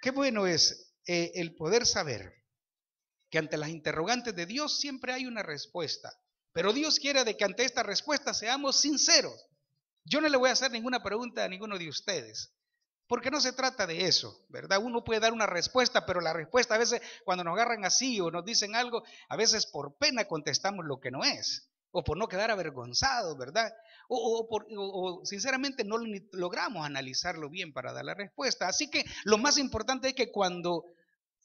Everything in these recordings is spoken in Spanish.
Qué bueno es el poder saber que ante las interrogantes de Dios siempre hay una respuesta. Pero Dios quiere de que ante esta respuesta seamos sinceros. Yo no le voy a hacer ninguna pregunta a ninguno de ustedes, porque no se trata de eso, ¿verdad? Uno puede dar una respuesta, pero la respuesta a veces cuando nos agarran así o nos dicen algo, a veces por pena contestamos lo que no es, o por no quedar avergonzados, ¿verdad? O sinceramente no logramos analizarlo bien para dar la respuesta. Así que lo más importante es que cuando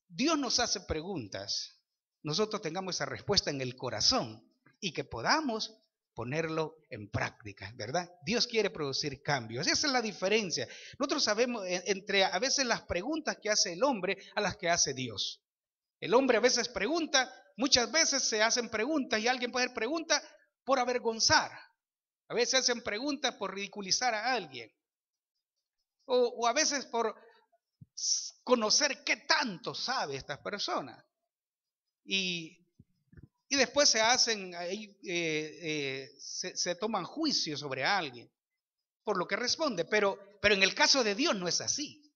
Dios nos hace preguntas, nosotros tengamos esa respuesta en el corazón y que podamos ponerlo en práctica, ¿verdad? Dios quiere producir cambios. Esa es la diferencia. Nosotros sabemos entre a veces las preguntas que hace el hombre a las que hace Dios. El hombre a veces pregunta, muchas veces se hacen preguntas y alguien puede hacer preguntas por avergonzar. A veces hacen preguntas por ridiculizar a alguien. O a veces por conocer qué tanto sabe esta persona. Y después se hacen, se toman juicios sobre alguien por lo que responde. Pero en el caso de Dios no es así.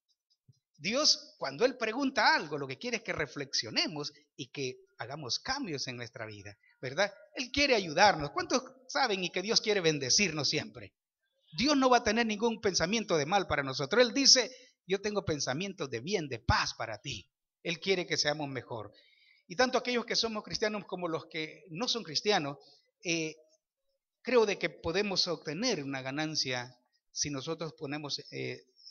Dios, cuando Él pregunta algo, lo que quiere es que reflexionemos y que hagamos cambios en nuestra vida, ¿verdad? Él quiere ayudarnos. ¿Cuántos saben y que Dios quiere bendecirnos siempre? Dios no va a tener ningún pensamiento de mal para nosotros. Él dice, yo tengo pensamientos de bien, de paz para ti. Él quiere que seamos mejor. Y tanto aquellos que somos cristianos como los que no son cristianos, creo de que podemos obtener una ganancia si nosotros ponemos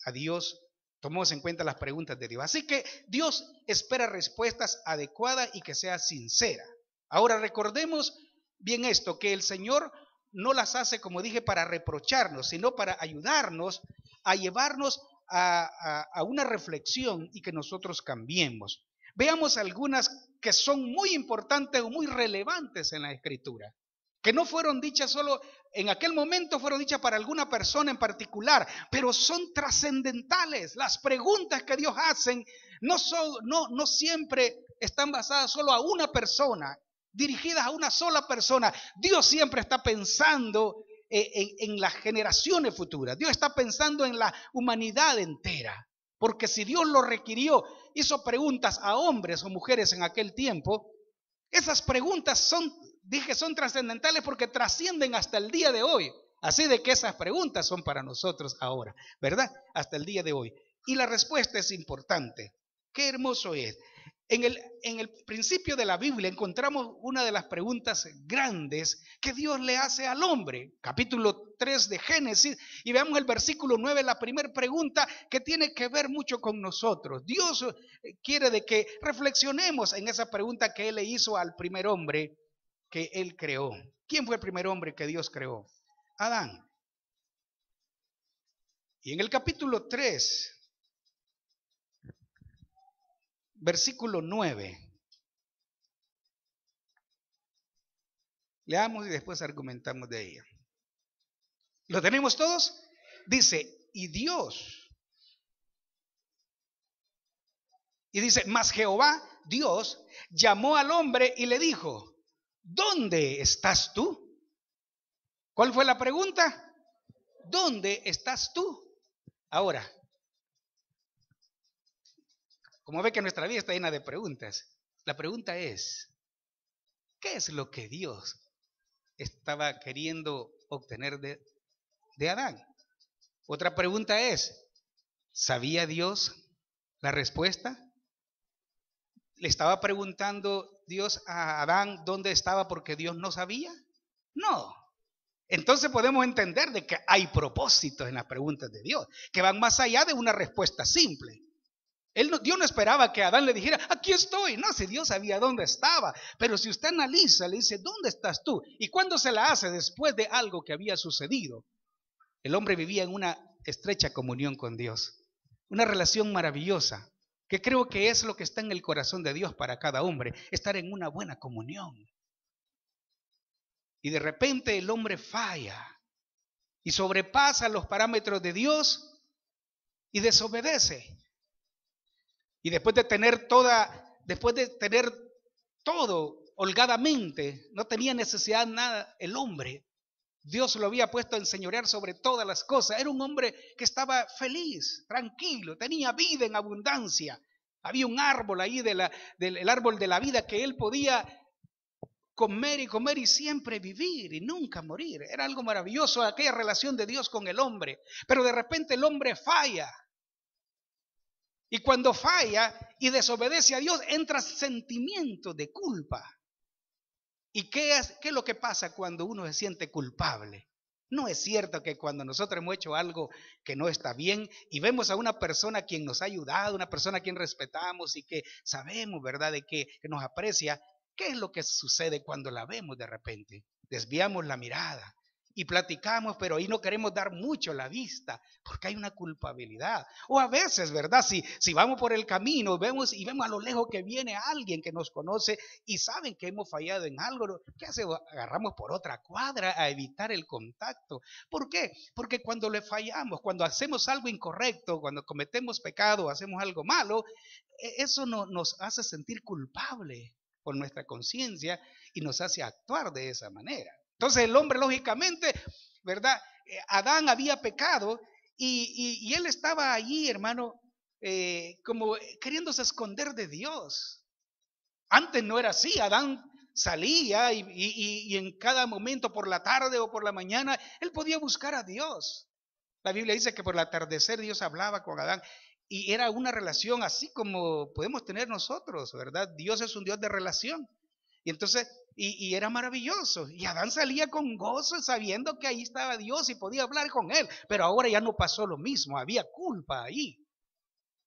a Dios, tomamos en cuenta las preguntas de Dios. Así que Dios espera respuestas adecuadas y que sea sincera. Ahora recordemos bien esto, que el Señor no las hace, como dije, para reprocharnos, sino para ayudarnos a llevarnos a una reflexión y que nosotros cambiemos. Veamos algunas que son muy importantes o muy relevantes en la Escritura, que no fueron dichas solo en aquel momento, fueron dichas para alguna persona en particular, pero son trascendentales. Las preguntas que Dios hace no siempre están basadas solo a una persona, dirigidas a una sola persona. Dios siempre está pensando en las generaciones futuras. Dios está pensando en la humanidad entera. Porque si Dios lo requirió, hizo preguntas a hombres o mujeres en aquel tiempo, esas preguntas son trascendentales porque trascienden hasta el día de hoy. Así de que esas preguntas son para nosotros ahora, ¿verdad? Hasta el día de hoy. Y la respuesta es importante. Qué hermoso es. En el principio de la Biblia encontramos una de las preguntas grandes que Dios le hace al hombre. Capítulo 3 de Génesis, y veamos el versículo 9, la primera pregunta que tiene que ver mucho con nosotros. Dios quiere de que reflexionemos en esa pregunta que Él le hizo al primer hombre que Él creó. ¿Quién fue el primer hombre que Dios creó? Adán. Y en el capítulo 3, versículo 9, leamos y después argumentamos de ella. ¿Lo tenemos todos? Dice, y dice, mas Jehová, Dios, llamó al hombre y le dijo, ¿dónde estás tú? ¿Cuál fue la pregunta? ¿Dónde estás tú? Ahora, como ve que nuestra vida está llena de preguntas, la pregunta es, ¿qué es lo que Dios estaba queriendo obtener de Adán? Otra pregunta es, ¿sabía Dios la respuesta? ¿Le estaba preguntando Dios a Adán dónde estaba porque Dios no sabía? No. Entonces podemos entender de que hay propósitos en las preguntas de Dios, que van más allá de una respuesta simple. Dios no esperaba que Adán le dijera, aquí estoy. No, si Dios sabía dónde estaba. Pero si usted analiza, le dice, ¿dónde estás tú? ¿Y cuándo se la hace? Después de algo que había sucedido. El hombre vivía en una estrecha comunión con Dios. Una relación maravillosa, que creo que es lo que está en el corazón de Dios para cada hombre, estar en una buena comunión. Y de repente el hombre falla y sobrepasa los parámetros de Dios y desobedece. Y después de tener todo holgadamente, no tenía necesidad de nada el hombre, Dios lo había puesto a enseñorear sobre todas las cosas. Era un hombre que estaba feliz, tranquilo, tenía vida en abundancia. Había un árbol ahí del árbol de la vida que él podía comer y siempre vivir y nunca morir. Era algo maravilloso aquella relación de Dios con el hombre. Pero de repente el hombre falla. Y cuando falla y desobedece a Dios, entra sentimiento de culpa. ¿Y qué es lo que pasa cuando uno se siente culpable? No es cierto que cuando nosotros hemos hecho algo que no está bien y vemos a una persona a quien nos ha ayudado, una persona a quien respetamos y que sabemos, ¿verdad?, de que nos aprecia, ¿qué es lo que sucede cuando la vemos de repente? Desviamos la mirada y platicamos, pero ahí no queremos dar mucho la vista porque hay una culpabilidad. O a veces, ¿verdad? Si vamos por el camino vemos a lo lejos que viene alguien que nos conoce y saben que hemos fallado en algo, ¿qué hacemos? Agarramos por otra cuadra a evitar el contacto. ¿Por qué? Porque cuando le fallamos, cuando hacemos algo incorrecto, cuando cometemos pecado, hacemos algo malo, eso nos hace sentir culpable por nuestra conciencia y nos hace actuar de esa manera. Entonces el hombre, lógicamente, ¿verdad? Adán había pecado y él estaba allí, hermano, como queriéndose esconder de Dios. Antes no era así. Adán salía y en cada momento, por la tarde o por la mañana, él podía buscar a Dios. La Biblia dice que por el atardecer Dios hablaba con Adán y era una relación así como podemos tener nosotros, ¿verdad? Dios es un Dios de relación. Y entonces, y era maravilloso. Y Adán salía con gozo sabiendo que ahí estaba Dios y podía hablar con él. Pero ahora ya no pasó lo mismo, había culpa ahí.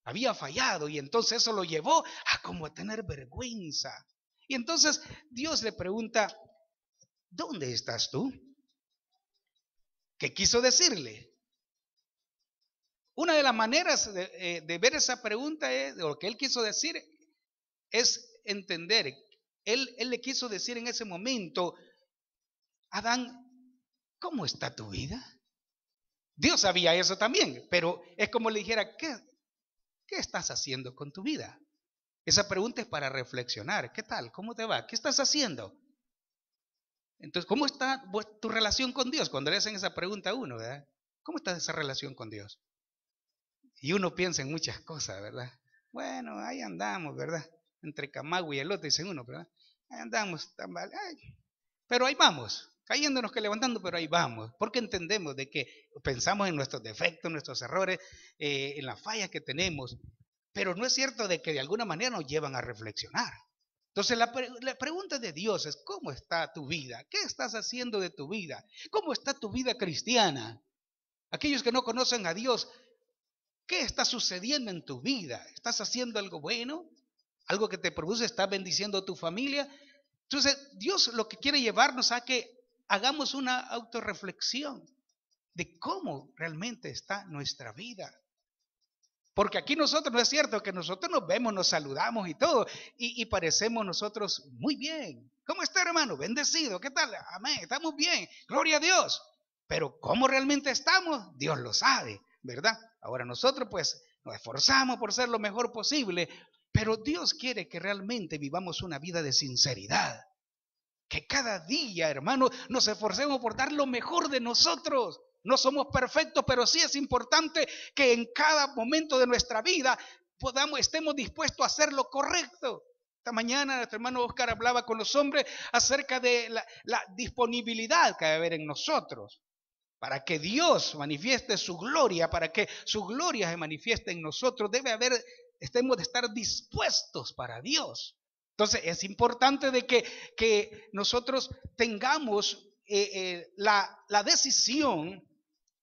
Había fallado y entonces eso lo llevó a como a tener vergüenza. Y entonces Dios le pregunta, ¿dónde estás tú? ¿Qué quiso decirle? Una de las maneras de ver esa pregunta es, o lo que él quiso decir, es entender. Él le quiso decir en ese momento, Adán, ¿cómo está tu vida? Dios sabía eso también, pero es como le dijera, ¿qué estás haciendo con tu vida? Esa pregunta es para reflexionar. ¿Qué tal? ¿Cómo te va? ¿Qué estás haciendo? Entonces, ¿cómo está tu relación con Dios? Cuando le hacen esa pregunta a uno, ¿verdad? ¿Cómo está esa relación con Dios? Y uno piensa en muchas cosas, ¿verdad? Bueno, ahí andamos, ¿verdad? Entre Camagüey y el otro, dicen uno, ¿verdad? Ahí andamos, pero ahí vamos, cayéndonos que levantando, pero ahí vamos, porque entendemos de que pensamos en nuestros defectos, nuestros errores, en las fallas que tenemos, pero no es cierto de que de alguna manera nos llevan a reflexionar. Entonces la pregunta de Dios es, ¿cómo está tu vida? ¿Qué estás haciendo de tu vida? ¿Cómo está tu vida cristiana? Aquellos que no conocen a Dios, ¿qué está sucediendo en tu vida? ¿Estás haciendo algo bueno? ¿Algo que te produce? ¿Estás bendiciendo a tu familia? Entonces, Dios lo que quiere llevarnos a que hagamos una autorreflexión de cómo realmente está nuestra vida. Porque aquí nosotros, no es cierto que nosotros nos vemos, nos saludamos y todo, y parecemos nosotros muy bien. ¿Cómo está, hermano? Bendecido, ¿qué tal? Amén, estamos bien, gloria a Dios. Pero ¿cómo realmente estamos? Dios lo sabe, ¿verdad? Ahora nosotros pues nos esforzamos por ser lo mejor posible, pero Dios quiere que realmente vivamos una vida de sinceridad. Que cada día, hermano, nos esforcemos por dar lo mejor de nosotros. No somos perfectos, pero sí es importante que en cada momento de nuestra vida estemos dispuestos a hacer lo correcto. Esta mañana nuestro hermano Oscar hablaba con los hombres acerca de la disponibilidad que debe haber en nosotros. Para que Dios manifieste su gloria, para que su gloria se manifieste en nosotros, estemos de estar dispuestos para Dios. Entonces es importante de que nosotros tengamos la decisión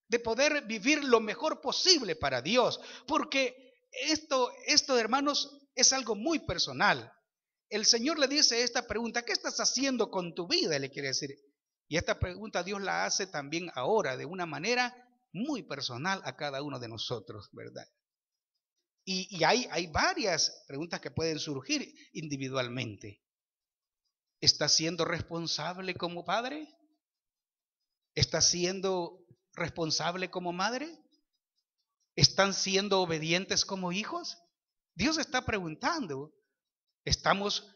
de poder vivir lo mejor posible para Dios, porque esto, hermanos, es algo muy personal. El Señor le dice esta pregunta, ¿qué estás haciendo con tu vida? Le quiere decir. Y esta pregunta Dios la hace también ahora de una manera muy personal a cada uno de nosotros, ¿verdad? Y hay varias preguntas que pueden surgir individualmente. ¿Estás siendo responsable como padre? ¿Estás siendo responsable como madre? ¿Están siendo obedientes como hijos? Dios está preguntando, ¿estamos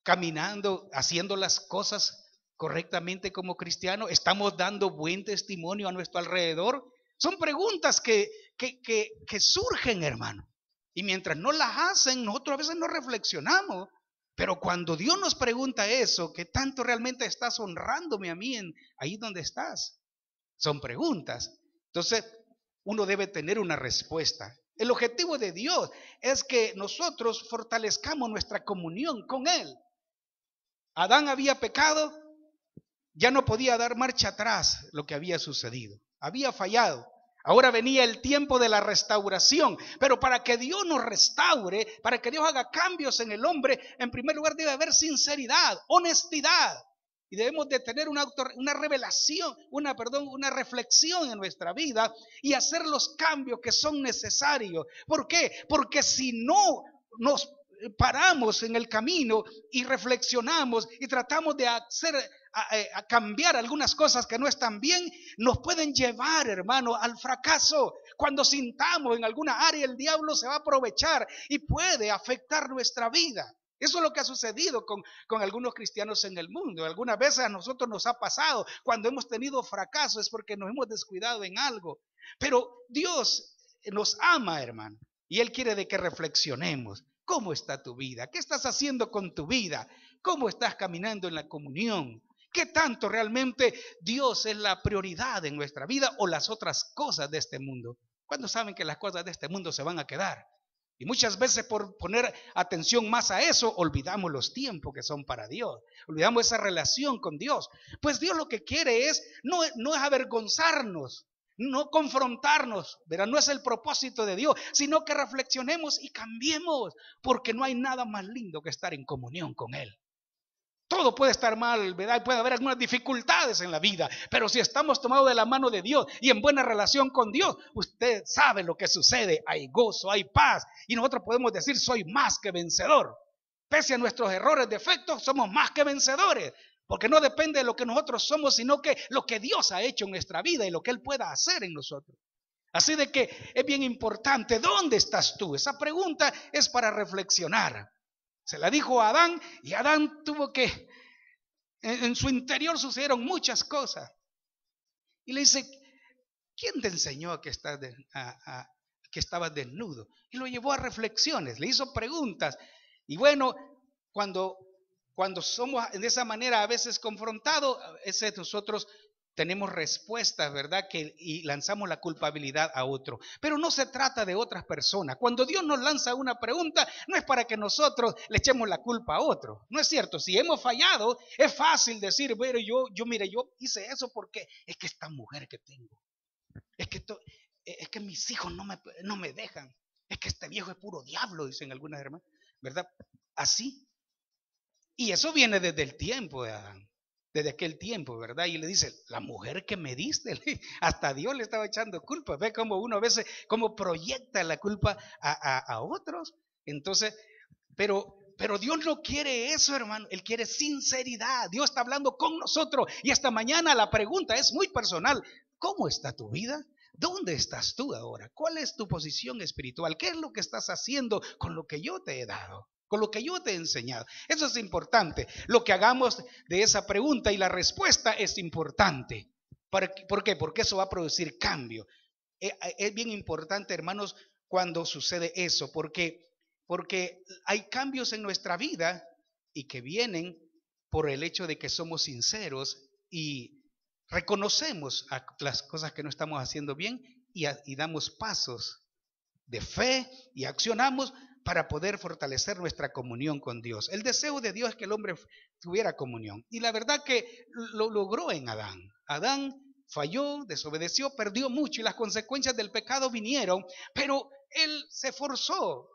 caminando, haciendo las cosas correctamente como cristianos? ¿Estamos dando buen testimonio a nuestro alrededor? Son preguntas que surgen, hermano. Y mientras no las hacen, nosotros a veces no reflexionamos. Pero cuando Dios nos pregunta eso, ¿qué tanto realmente estás honrándome a mí ahí donde estás? Son preguntas. Entonces, uno debe tener una respuesta. El objetivo de Dios es que nosotros fortalezcamos nuestra comunión con Él. Adán había pecado, ya no podía dar marcha atrás lo que había sucedido. Había fallado. Ahora venía el tiempo de la restauración, pero para que Dios nos restaure, para que Dios haga cambios en el hombre, en primer lugar debe haber sinceridad, honestidad. Y debemos de tener una revelación, una reflexión en nuestra vida y hacer los cambios que son necesarios. ¿Por qué? Porque si no nos paramos en el camino y reflexionamos y tratamos de a cambiar algunas cosas que no están bien, nos pueden llevar, hermano, al fracaso. Cuando sintamos en alguna área, el diablo se va a aprovechar y puede afectar nuestra vida. Eso es lo que ha sucedido con algunos cristianos en el mundo. Algunas veces a nosotros nos ha pasado, cuando hemos tenido fracaso es porque nos hemos descuidado en algo. Pero Dios nos ama, hermano, y Él quiere de que reflexionemos. ¿Cómo está tu vida? ¿Qué estás haciendo con tu vida? ¿Cómo estás caminando en la comunión? ¿Qué tanto realmente Dios es la prioridad en nuestra vida o las otras cosas de este mundo? ¿Cuándo saben que las cosas de este mundo se van a quedar? Y muchas veces por poner atención más a eso, olvidamos los tiempos que son para Dios. Olvidamos esa relación con Dios. Pues Dios lo que quiere es, no es avergonzarnos, no confrontarnos, ¿verdad? No es el propósito de Dios, sino que reflexionemos y cambiemos, porque no hay nada más lindo que estar en comunión con Él. Todo puede estar mal, ¿verdad? Puede haber algunas dificultades en la vida, pero si estamos tomados de la mano de Dios y en buena relación con Dios, usted sabe lo que sucede. Hay gozo, hay paz, y nosotros podemos decir, soy más que vencedor. Pese a nuestros errores, defectos, somos más que vencedores, porque no depende de lo que nosotros somos, sino que lo que Dios ha hecho en nuestra vida y lo que Él pueda hacer en nosotros. Así de que es bien importante, ¿dónde estás tú? Esa pregunta es para reflexionar. Se la dijo a Adán y Adán tuvo que, en su interior sucedieron muchas cosas. Y le dice, ¿quién te enseñó que estabas desnudo? Y lo llevó a reflexiones, le hizo preguntas. Y bueno, cuando somos de esa manera a veces confrontados, a veces nosotros tenemos respuestas, ¿verdad? Y lanzamos la culpabilidad a otro. Pero no se trata de otras personas. Cuando Dios nos lanza una pregunta, no es para que nosotros le echemos la culpa a otro. No es cierto. Si hemos fallado, es fácil decir, pero yo hice eso porque es que esta mujer que tengo, es que mis hijos no me dejan, es que este viejo es puro diablo, dicen algunas hermanas, ¿verdad? Así. Y eso viene desde el tiempo de Adán. Desde aquel tiempo, ¿verdad? Y le dice, la mujer que me diste, hasta Dios le estaba echando culpa. Ve cómo uno a veces, cómo proyecta la culpa a otros. Entonces, pero Dios no quiere eso, hermano. Él quiere sinceridad. Dios está hablando con nosotros. Y esta mañana la pregunta es muy personal. ¿Cómo está tu vida? ¿Dónde estás tú ahora? ¿Cuál es tu posición espiritual? ¿Qué es lo que estás haciendo con lo que yo te he dado? Con lo que yo te he enseñado. Eso es importante. Lo que hagamos de esa pregunta y la respuesta es importante. ¿Por qué? Porque eso va a producir cambio. Es bien importante, hermanos, cuando sucede eso, porque hay cambios en nuestra vida y que vienen por el hecho de que somos sinceros y reconocemos las cosas que no estamos haciendo bien y damos pasos de fe y accionamos para poder fortalecer nuestra comunión con Dios. El deseo de Dios es que el hombre tuviera comunión. Y la verdad que lo logró en Adán. Adán falló, desobedeció, perdió mucho y las consecuencias del pecado vinieron, pero él se esforzó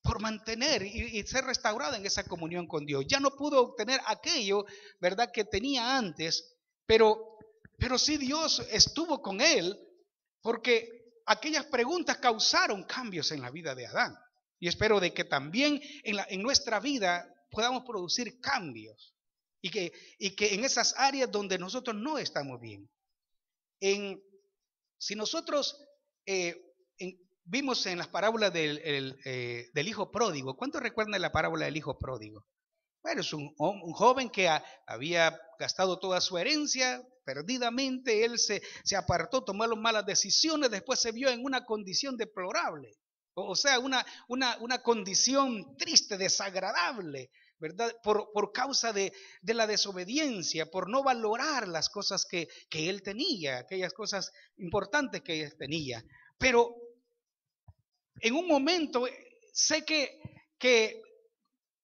por mantener y ser restaurado en esa comunión con Dios. Ya no pudo obtener aquello, ¿verdad?, que tenía antes, pero sí Dios estuvo con él porque aquellas preguntas causaron cambios en la vida de Adán. Y espero de que también en nuestra vida podamos producir cambios y que en esas áreas donde nosotros no estamos bien. Si nosotros vimos en las parábolas del hijo pródigo, ¿cuántos recuerdan la parábola del hijo pródigo? Bueno, es un joven que había gastado toda su herencia perdidamente, él se apartó, tomó las malas decisiones, después se vio en una condición deplorable, o sea, una condición triste, desagradable, ¿verdad? Por causa de la desobediencia, por no valorar las cosas que él tenía, aquellas cosas importantes que él tenía. Pero en un momento sé que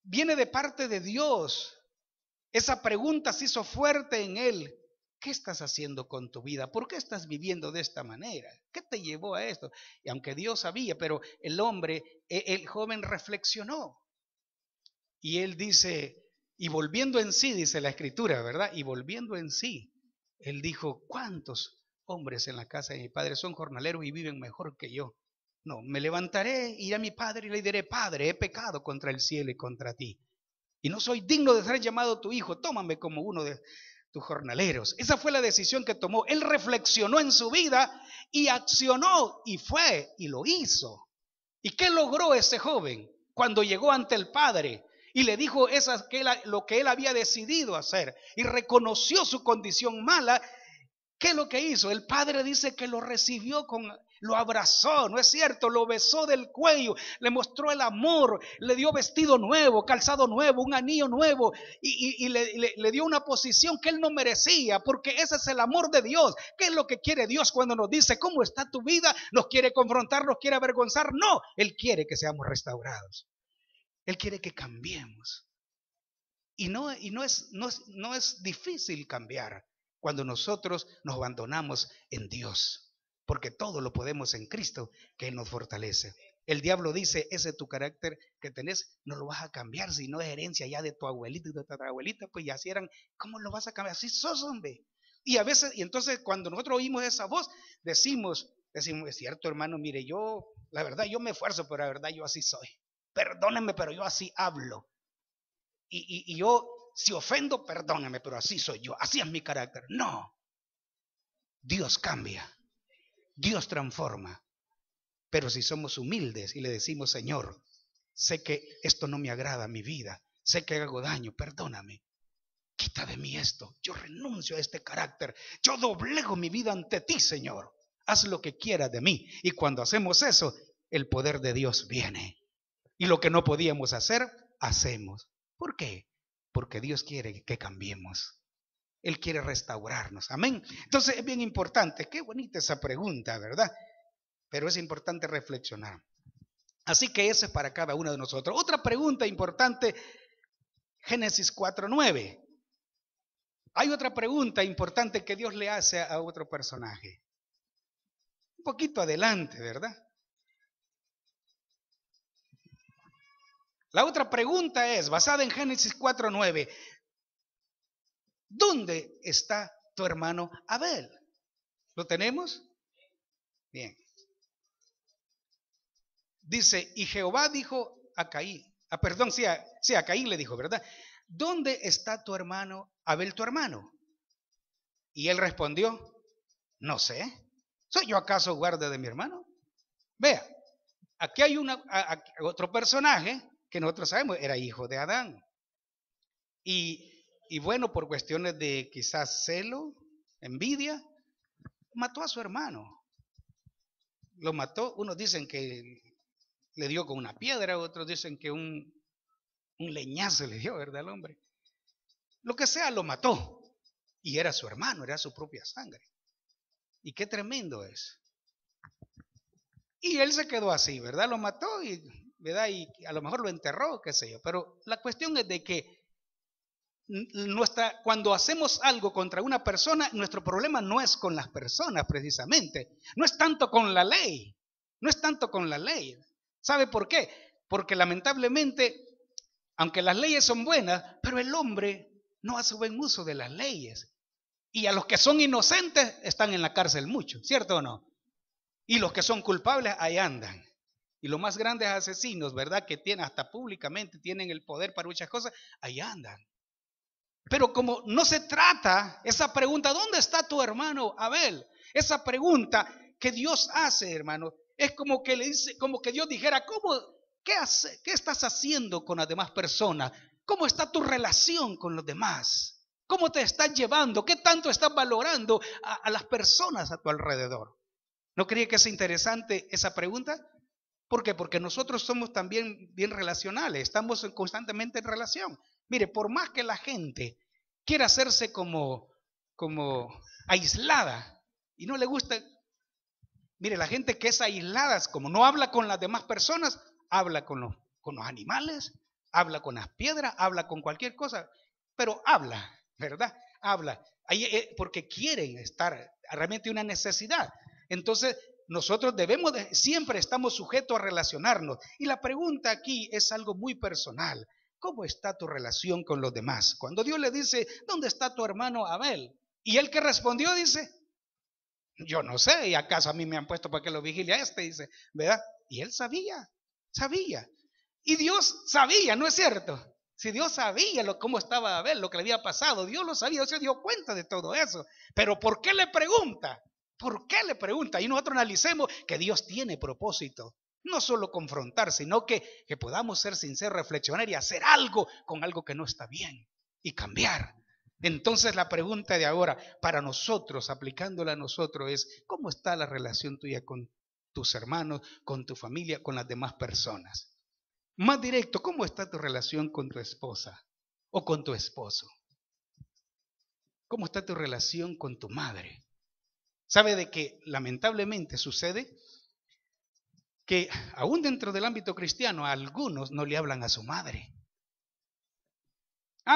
viene de parte de Dios. Esa pregunta se hizo fuerte en él. ¿Qué estás haciendo con tu vida? ¿Por qué estás viviendo de esta manera? ¿Qué te llevó a esto? Y aunque Dios sabía, pero el hombre, el joven reflexionó. Y él dice, y volviendo en sí, dice la escritura, ¿verdad? Y volviendo en sí, él dijo, ¿cuántos hombres en la casa de mi padre son jornaleros y viven mejor que yo? No, me levantaré, iré a mi padre y le diré, Padre, he pecado contra el cielo y contra ti. Y no soy digno de ser llamado tu hijo, tómame como uno de tus jornaleros. Esa fue la decisión que tomó. Él reflexionó en su vida y accionó y fue y lo hizo. ¿Y qué logró ese joven cuando llegó ante el Padre y le dijo lo que él había decidido hacer y reconoció su condición mala? ¿Qué es lo que hizo? El Padre dice que lo recibió, lo abrazó, ¿no es cierto? Lo besó del cuello, le mostró el amor, le dio vestido nuevo, calzado nuevo, un anillo nuevo y le dio una posición que él no merecía, porque ese es el amor de Dios. ¿Qué es lo que quiere Dios cuando nos dice cómo está tu vida? ¿Nos quiere confrontar, nos quiere avergonzar? No, Él quiere que seamos restaurados. Él quiere que cambiemos. Y no es difícil cambiar cuando nosotros nos abandonamos en Dios, porque todo lo podemos en Cristo, que Él nos fortalece. El diablo dice, ese tu carácter que tenés, no lo vas a cambiar, si no es herencia ya de tu abuelito y de tu abuelita, pues ya si eran, ¿cómo lo vas a cambiar? Así sos, hombre. Y a veces, y entonces cuando nosotros oímos esa voz, decimos, es cierto, hermano, mire, la verdad, yo me esfuerzo, pero la verdad yo así soy. Perdónenme, pero yo así hablo. Y yo, si ofendo, perdóname, pero así soy yo, así es mi carácter. No, Dios cambia, Dios transforma. Pero si somos humildes y le decimos, Señor, sé que esto no me agrada a mi vida, sé que hago daño, perdóname, quita de mí esto, yo renuncio a este carácter, yo doblego mi vida ante ti, Señor, haz lo que quieras de mí. Y cuando hacemos eso, el poder de Dios viene. Y lo que no podíamos hacer, hacemos. ¿Por qué? Porque Dios quiere que cambiemos. Él quiere restaurarnos. Amén. Entonces es bien importante. Qué bonita esa pregunta, ¿verdad? Pero es importante reflexionar. Así que ese es para cada uno de nosotros. Otra pregunta importante, Génesis 4:9. Hay otra pregunta importante que Dios le hace a otro personaje. Un poquito adelante, ¿verdad? La otra pregunta es, basada en Génesis 4:9, ¿dónde está tu hermano Abel? ¿Lo tenemos? Bien. Dice, y Jehová dijo a Caín, a Caín le dijo, ¿verdad? ¿Dónde está tu hermano Abel, tu hermano? Y él respondió, no sé, ¿soy yo acaso guarda de mi hermano? Vea, aquí hay otro personaje que nosotros sabemos, era hijo de Adán. Y bueno, por cuestiones de quizás celo, envidia, mató a su hermano. Lo mató, unos dicen que le dio con una piedra, otros dicen que un leñazo le dio, ¿verdad? Al hombre. Lo que sea, lo mató. Y era su hermano, era su propia sangre. Y qué tremendo es. Y él se quedó así, ¿verdad? Lo mató ¿verdad? Y a lo mejor lo enterró, qué sé yo. Pero la cuestión es de que cuando hacemos algo contra una persona, nuestro problema no es con las personas precisamente. No es tanto con la ley. No es tanto con la ley. ¿Sabe por qué? Porque lamentablemente, aunque las leyes son buenas, pero el hombre no hace buen uso de las leyes. Y a los que son inocentes están en la cárcel mucho, ¿cierto o no? Y los que son culpables ahí andan. Y los más grandes asesinos, ¿verdad? Que tienen, hasta públicamente tienen el poder para muchas cosas, ahí andan. Pero como no se trata esa pregunta, ¿dónde está tu hermano Abel? Esa pregunta que Dios hace, hermano, es como que le dice, como que Dios dijera, ¿qué estás haciendo con las demás personas? ¿Cómo está tu relación con los demás? ¿Cómo te estás llevando? ¿Qué tanto estás valorando a las personas a tu alrededor? ¿No cree que es interesante esa pregunta? ¿Por qué? Porque nosotros somos también bien relacionales, estamos constantemente en relación. Mire, por más que la gente quiera hacerse como aislada y no le gusta, mire, la gente que es aislada, como no habla con las demás personas, habla con los animales, habla con las piedras, habla con cualquier cosa, pero habla, ¿verdad? Habla, porque quieren estar, realmente una necesidad. Entonces, nosotros siempre estamos sujetos a relacionarnos. Y la pregunta aquí es algo muy personal. ¿Cómo está tu relación con los demás? Cuando Dios le dice, ¿dónde está tu hermano Abel? Y él que respondió dice, yo no sé, ¿y acaso a mí me han puesto para que lo vigile a este? Dice, ¿verdad? Y él sabía. Y Dios sabía, ¿no es cierto? Si Dios sabía cómo estaba Abel, lo que le había pasado, Dios lo sabía, Dios se dio cuenta de todo eso. Pero ¿por qué le pregunta? ¿Por qué le pregunta? Y nosotros analicemos que Dios tiene propósito. No solo confrontar, sino que podamos ser sinceros, reflexionar y hacer algo con algo que no está bien y cambiar. Entonces la pregunta de ahora para nosotros, aplicándola a nosotros, es ¿cómo está la relación tuya con tus hermanos, con tu familia, con las demás personas? Más directo, ¿cómo está tu relación con tu esposa o con tu esposo? ¿Cómo está tu relación con tu madre? ¿Sabe de que lamentablemente sucede que aún dentro del ámbito cristiano a algunos no le hablan a su madre?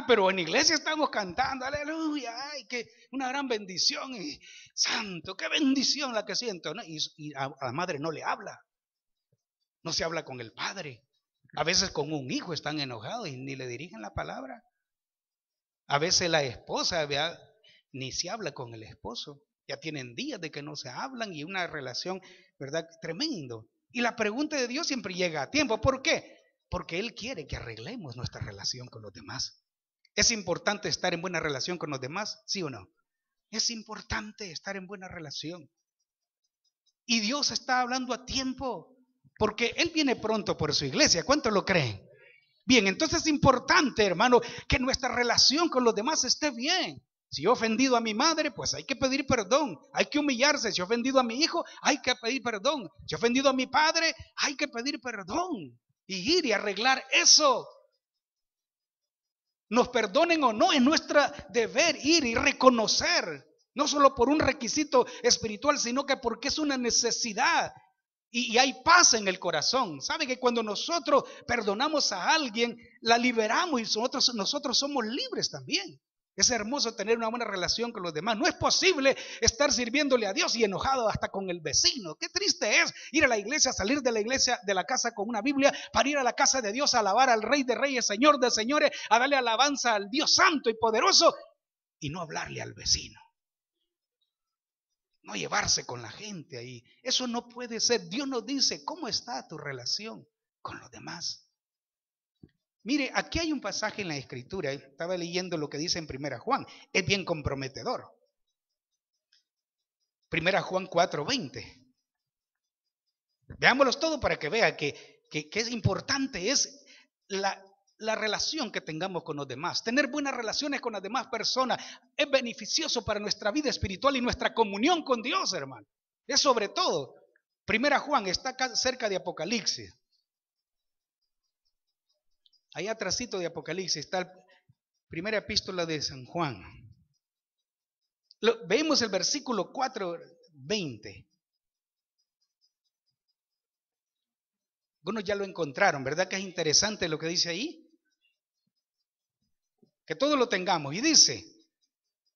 Pero en la iglesia estamos cantando, aleluya, ay, que una gran bendición, y santo, qué bendición la que siento, ¿no? Y a la madre no le habla, no se habla con el padre. A veces con un hijo están enojados y ni le dirigen la palabra. A veces la esposa, ¿verdad?, ni se habla con el esposo. Ya tienen días de que no se hablan y una relación, ¿verdad?, tremendo. Y la pregunta de Dios siempre llega a tiempo. ¿Por qué? Porque Él quiere que arreglemos nuestra relación con los demás. ¿Es importante estar en buena relación con los demás? ¿Sí o no? Es importante estar en buena relación. Y Dios está hablando a tiempo, porque Él viene pronto por su iglesia. ¿Cuántos lo creen? Bien, entonces es importante, hermano, que nuestra relación con los demás esté bien. Si he ofendido a mi madre, pues hay que pedir perdón, hay que humillarse. Si he ofendido a mi hijo, hay que pedir perdón. Si he ofendido a mi padre, hay que pedir perdón y ir y arreglar eso. Nos perdonen o no, es nuestro deber ir y reconocer, no solo por un requisito espiritual, sino que porque es una necesidad. Y hay paz en el corazón. ¿Sabe que cuando nosotros perdonamos a alguien, la liberamos y nosotros somos libres también? Es hermoso tener una buena relación con los demás. No es posible estar sirviéndole a Dios y enojado hasta con el vecino. Qué triste es ir a la iglesia, salir de la iglesia, de la casa con una Biblia, para ir a la casa de Dios a alabar al Rey de Reyes, Señor de Señores, a darle alabanza al Dios Santo y Poderoso y no hablarle al vecino. No llevarse con la gente ahí. Eso no puede ser. Dios nos dice, ¿cómo está tu relación con los demás? Mire, aquí hay un pasaje en la Escritura. Estaba leyendo lo que dice en 1 Juan. Es bien comprometedor. 1 Juan 4:20. Veámoslos todo para que vea que es importante es la relación que tengamos con los demás. Tener buenas relaciones con las demás personas es beneficioso para nuestra vida espiritual y nuestra comunión con Dios, hermano. Es sobre todo. 1 Juan está cerca de Apocalipsis. Ahí atrásito de Apocalipsis está la primera epístola de San Juan. Vemos el versículo 4:20. Algunos ya lo encontraron, ¿verdad que es interesante lo que dice ahí? Que todos lo tengamos. Y dice,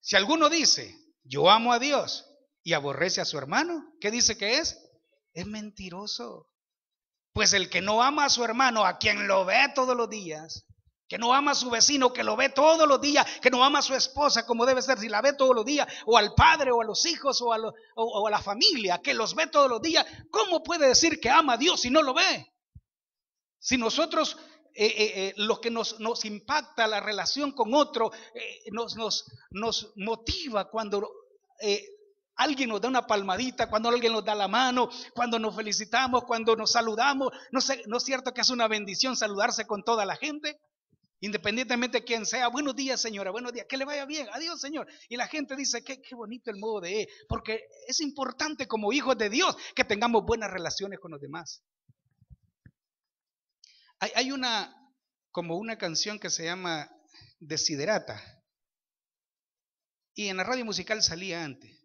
si alguno dice, yo amo a Dios y aborrece a su hermano, ¿qué dice que es? Es mentiroso. Pues el que no ama a su hermano, a quien lo ve todos los días, que no ama a su vecino, que lo ve todos los días, que no ama a su esposa como debe ser, si la ve todos los días, o al padre, o a los hijos, o a la familia, que los ve todos los días, ¿cómo puede decir que ama a Dios si no lo ve? Si nosotros, lo que nos impacta la relación con otro, nos motiva cuando alguien nos da una palmadita, cuando alguien nos da la mano, cuando nos felicitamos, cuando nos saludamos. ¿No es cierto que es una bendición saludarse con toda la gente? Independientemente de quién sea, buenos días señora, buenos días, que le vaya bien, adiós señor. Y la gente dice, qué bonito el modo de él, porque es importante como hijos de Dios que tengamos buenas relaciones con los demás. Hay como una canción que se llama Desiderata, y en la radio musical salía antes.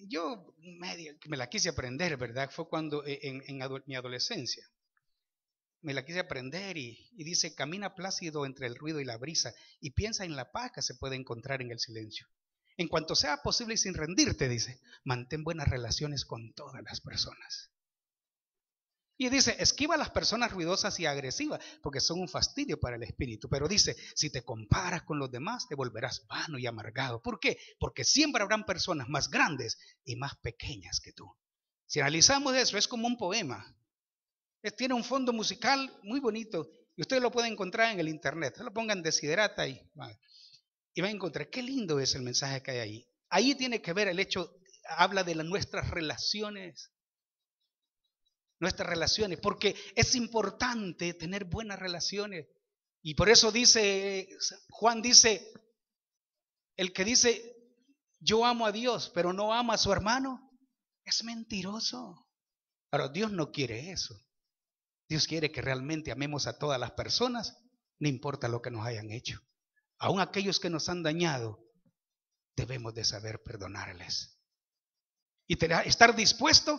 Yo me la quise aprender, ¿verdad? Fue cuando en mi adolescencia. Me la quise aprender y dice, camina plácido entre el ruido y la brisa y piensa en la paz que se puede encontrar en el silencio. En cuanto sea posible y sin rendirte, dice, mantén buenas relaciones con todas las personas. Y dice, esquiva a las personas ruidosas y agresivas, porque son un fastidio para el espíritu. Pero dice, si te comparas con los demás, te volverás vano y amargado. ¿Por qué? Porque siempre habrán personas más grandes y más pequeñas que tú. Si analizamos eso, es como un poema. Tiene un fondo musical muy bonito y ustedes lo pueden encontrar en el internet. Lo pongan Desiderata y van a encontrar qué lindo es el mensaje que hay ahí. Ahí tiene que ver el hecho, habla de nuestras relaciones, porque es importante tener buenas relaciones. Y por eso dice, Juan dice, el que dice, yo amo a Dios, pero no ama a su hermano, es mentiroso. Pero Dios no quiere eso. Dios quiere que realmente amemos a todas las personas, no importa lo que nos hayan hecho. Aún aquellos que nos han dañado, debemos de saber perdonarles. Y estar dispuesto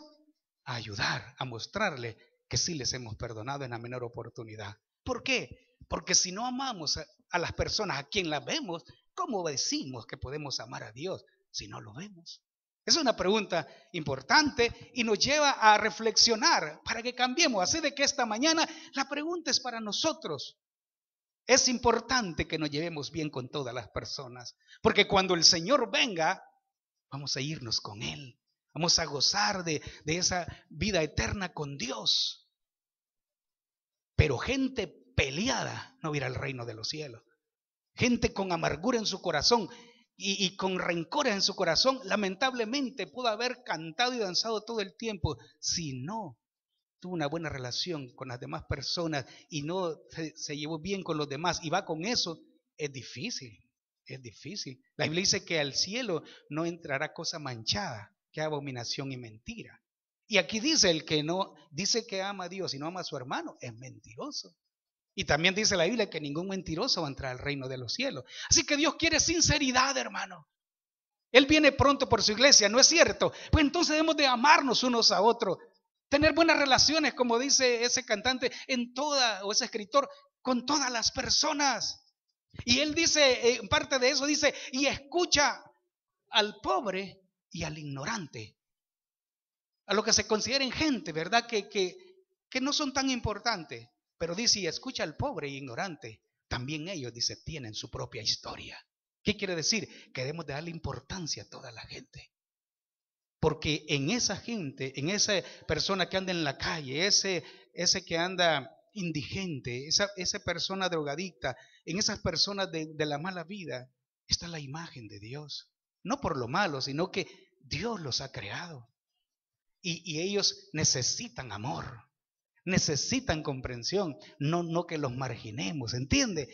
a ayudar, a mostrarle que sí les hemos perdonado en la menor oportunidad. ¿Por qué? Porque si no amamos a las personas a quien las vemos, ¿cómo decimos que podemos amar a Dios si no lo vemos? Es una pregunta importante y nos lleva a reflexionar para que cambiemos. Así de que esta mañana la pregunta es para nosotros. Es importante que nos llevemos bien con todas las personas, porque cuando el Señor venga, vamos a irnos con Él. Vamos a gozar de esa vida eterna con Dios. Pero gente peleada no irá al reino de los cielos. Gente con amargura en su corazón y con rencores en su corazón, lamentablemente pudo haber cantado y danzado todo el tiempo si no tuvo una buena relación con las demás personas y no se llevó bien con los demás y va con eso. Es difícil, es difícil. La Biblia dice que al cielo no entrará cosa manchada, que abominación y mentira. Y aquí dice, el que no dice que ama a Dios y no ama a su hermano es mentiroso. Y también dice la Biblia que ningún mentiroso va a entrar al reino de los cielos. Así que Dios quiere sinceridad, hermano. Él viene pronto por su iglesia, ¿no es cierto? Pues entonces debemos de amarnos unos a otros, tener buenas relaciones, como dice ese cantante, o ese escritor, con todas las personas. Y él dice, en parte de eso dice, y escucha al pobre y al ignorante, a lo que se consideren gente, ¿verdad? Que no son tan importantes. Pero dice, y escucha al pobre y ignorante. También ellos, dice, tienen su propia historia. ¿Qué quiere decir? Que debemos de darle importancia a toda la gente. Porque en esa gente, en esa persona que anda en la calle, ese que anda indigente, esa persona drogadicta, en esas personas de la mala vida, está la imagen de Dios. No por lo malo, sino que Dios los ha creado. Y ellos necesitan amor. Necesitan comprensión, no que los marginemos, ¿entiende?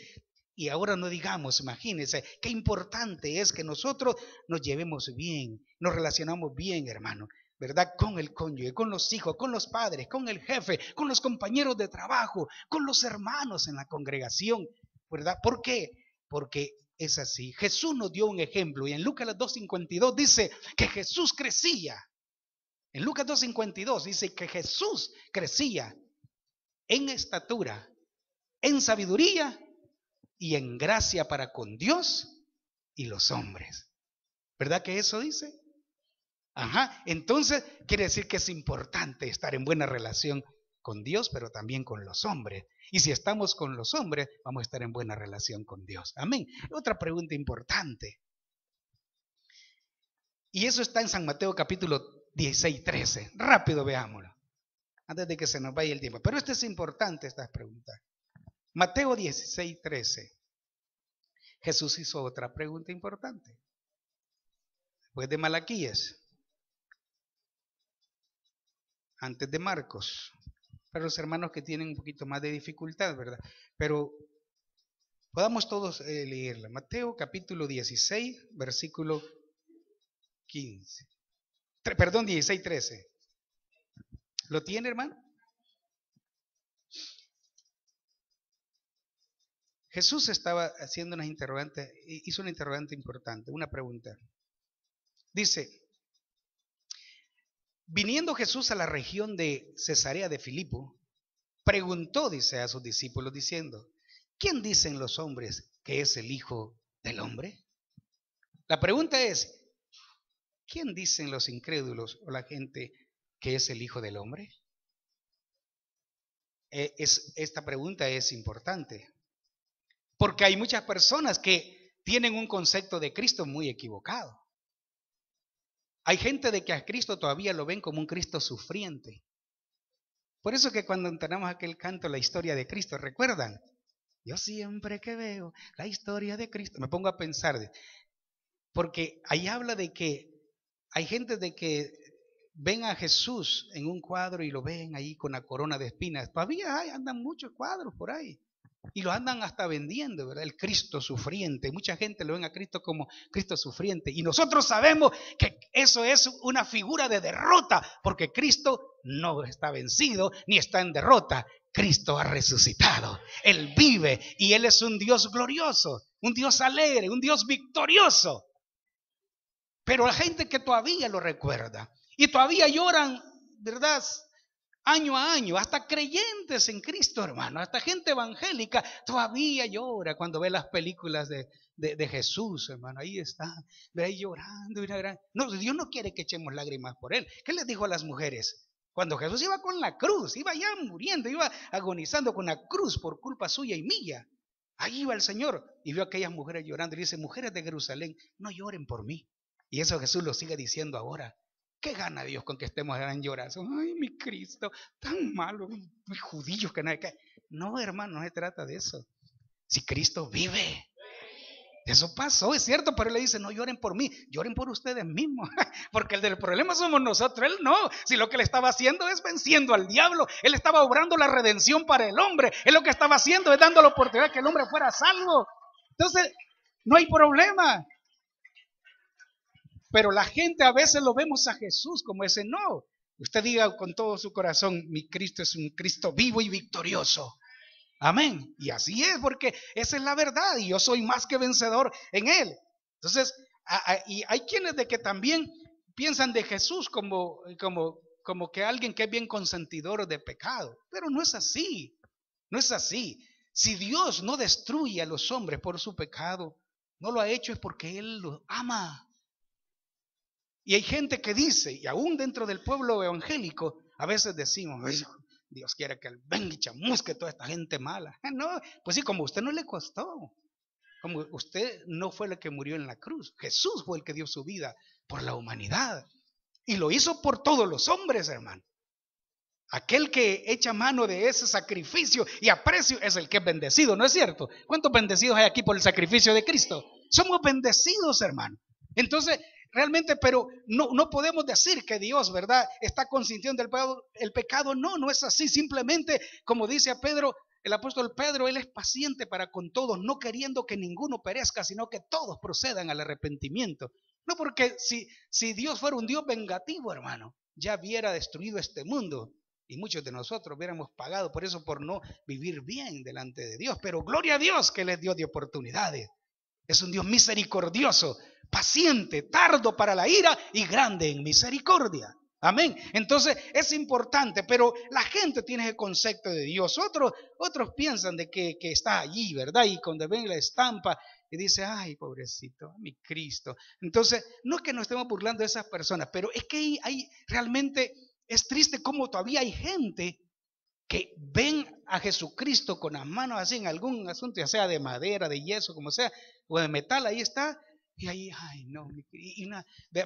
Y ahora no digamos, imagínense, qué importante es que nosotros nos llevemos bien, nos relacionamos bien, hermano, ¿verdad? Con el cónyuge, con los hijos, con los padres, con el jefe, con los compañeros de trabajo, con los hermanos en la congregación, ¿verdad? ¿Por qué? Porque es así. Jesús nos dio un ejemplo y en Lucas 2:52 dice que Jesús crecía. En Lucas 2:52 dice que Jesús crecía en estatura, en sabiduría y en gracia para con Dios y los hombres. ¿Verdad que eso dice? Ajá, entonces quiere decir que es importante estar en buena relación con Dios, pero también con los hombres. Y si estamos con los hombres, vamos a estar en buena relación con Dios. Amén. Otra pregunta importante. Y eso está en San Mateo capítulo 16:13. Rápido veámoslo, antes de que se nos vaya el tiempo. Pero esto es importante, estas preguntas. Mateo 16:13. Jesús hizo otra pregunta importante. Después de Malaquías, antes de Marcos, para los hermanos que tienen un poquito más de dificultad, ¿verdad? Pero podamos todos leerla. Mateo capítulo 16, versículo 15. Perdón, 16, 13. ¿Lo tiene, hermano? Jesús estaba haciendo unas interrogantes, hizo una interrogante importante, una pregunta. Dice, viniendo Jesús a la región de Cesarea de Filipo, preguntó, dice, a sus discípulos diciendo, ¿quién dicen los hombres que es el Hijo del Hombre? La pregunta es, ¿quién dicen los incrédulos o la gente que es el Hijo del Hombre? Esta pregunta es importante, porque hay muchas personas que tienen un concepto de Cristo muy equivocado. Hay gente de que a Cristo todavía lo ven como un Cristo sufriente. Por eso que cuando entonamos aquel canto, la historia de Cristo, ¿recuerdan? Yo siempre que veo la historia de Cristo, me pongo a pensar, porque ahí habla de que hay gente de que ven a Jesús en un cuadro y lo ven ahí con la corona de espinas. Todavía andan muchos cuadros por ahí. Y los andan hasta vendiendo, ¿verdad? El Cristo sufriente. Mucha gente lo ven a Cristo como Cristo sufriente. Y nosotros sabemos que eso es una figura de derrota, porque Cristo no está vencido ni está en derrota. Cristo ha resucitado. Él vive y Él es un Dios glorioso, un Dios alegre, un Dios victorioso. Pero la gente que todavía lo recuerda y todavía lloran, ¿verdad? Año a año, hasta creyentes en Cristo, hermano, hasta gente evangélica todavía llora cuando ve las películas de Jesús, hermano. Ahí está, ve ahí llorando. No, Dios no quiere que echemos lágrimas por Él. ¿Qué les dijo a las mujeres? Cuando Jesús iba con la cruz, iba ya muriendo, iba agonizando con la cruz por culpa suya y mía. Ahí iba el Señor y vio a aquellas mujeres llorando y dice, mujeres de Jerusalén, no lloren por mí. Y eso Jesús lo sigue diciendo ahora. ¿Qué gana Dios con que estemos llorando? Ay, mi Cristo, tan malo, muy judíos que nada. No, hermano, no se trata de eso. Si Cristo vive, eso pasó, es cierto, pero Él le dice, no lloren por mí, lloren por ustedes mismos, porque el del problema somos nosotros, Él no. Si lo que Él estaba haciendo es venciendo al diablo, Él estaba obrando la redención para el hombre, Él lo que estaba haciendo es dando la oportunidad que el hombre fuera salvo. Entonces, no hay problema. Pero la gente a veces lo vemos a Jesús como ese, no. Usted diga con todo su corazón, mi Cristo es un Cristo vivo y victorioso. Amén. Y así es, porque esa es la verdad y yo soy más que vencedor en Él. Entonces, y hay quienes de que también piensan de Jesús como que alguien que es bien consentidor de pecado. Pero no es así, no es así. Si Dios no destruye a los hombres por su pecado, no lo ha hecho es porque Él los ama. Y hay gente que dice, y aún dentro del pueblo evangélico, a veces decimos, Dios quiere que Él venga y chamusque toda esta gente mala. No, pues sí, como a usted no le costó, como usted no fue el que murió en la cruz, Jesús fue el que dio su vida por la humanidad. Y lo hizo por todos los hombres, hermano. Aquel que echa mano de ese sacrificio y aprecio es el que es bendecido, ¿no es cierto? ¿Cuántos bendecidos hay aquí por el sacrificio de Cristo? Somos bendecidos, hermano. Entonces, realmente, pero no podemos decir que Dios, ¿verdad?, está consintiendo el pecado. No, no es así. Simplemente, como dice a Pedro, el apóstol Pedro, Él es paciente para con todos, no queriendo que ninguno perezca, sino que todos procedan al arrepentimiento. No, porque si Dios fuera un Dios vengativo, hermano, ya hubiera destruido este mundo. Y muchos de nosotros hubiéramos pagado por eso, por no vivir bien delante de Dios. Pero gloria a Dios que Él es Dios de oportunidades. Es un Dios misericordioso, paciente, tardo para la ira y grande en misericordia. Amén. Entonces es importante, pero la gente tiene ese concepto de Dios. Otros piensan de que está allí, ¿verdad? Y cuando ven la estampa y dice, ay, pobrecito, mi Cristo. Entonces, no es que nos estemos burlando de esas personas, pero es que hay realmente, es triste cómo todavía hay gente que ven a Jesucristo con las manos así en algún asunto, ya sea de madera, de yeso, como sea, o de metal, ahí está, y ahí, ay, no,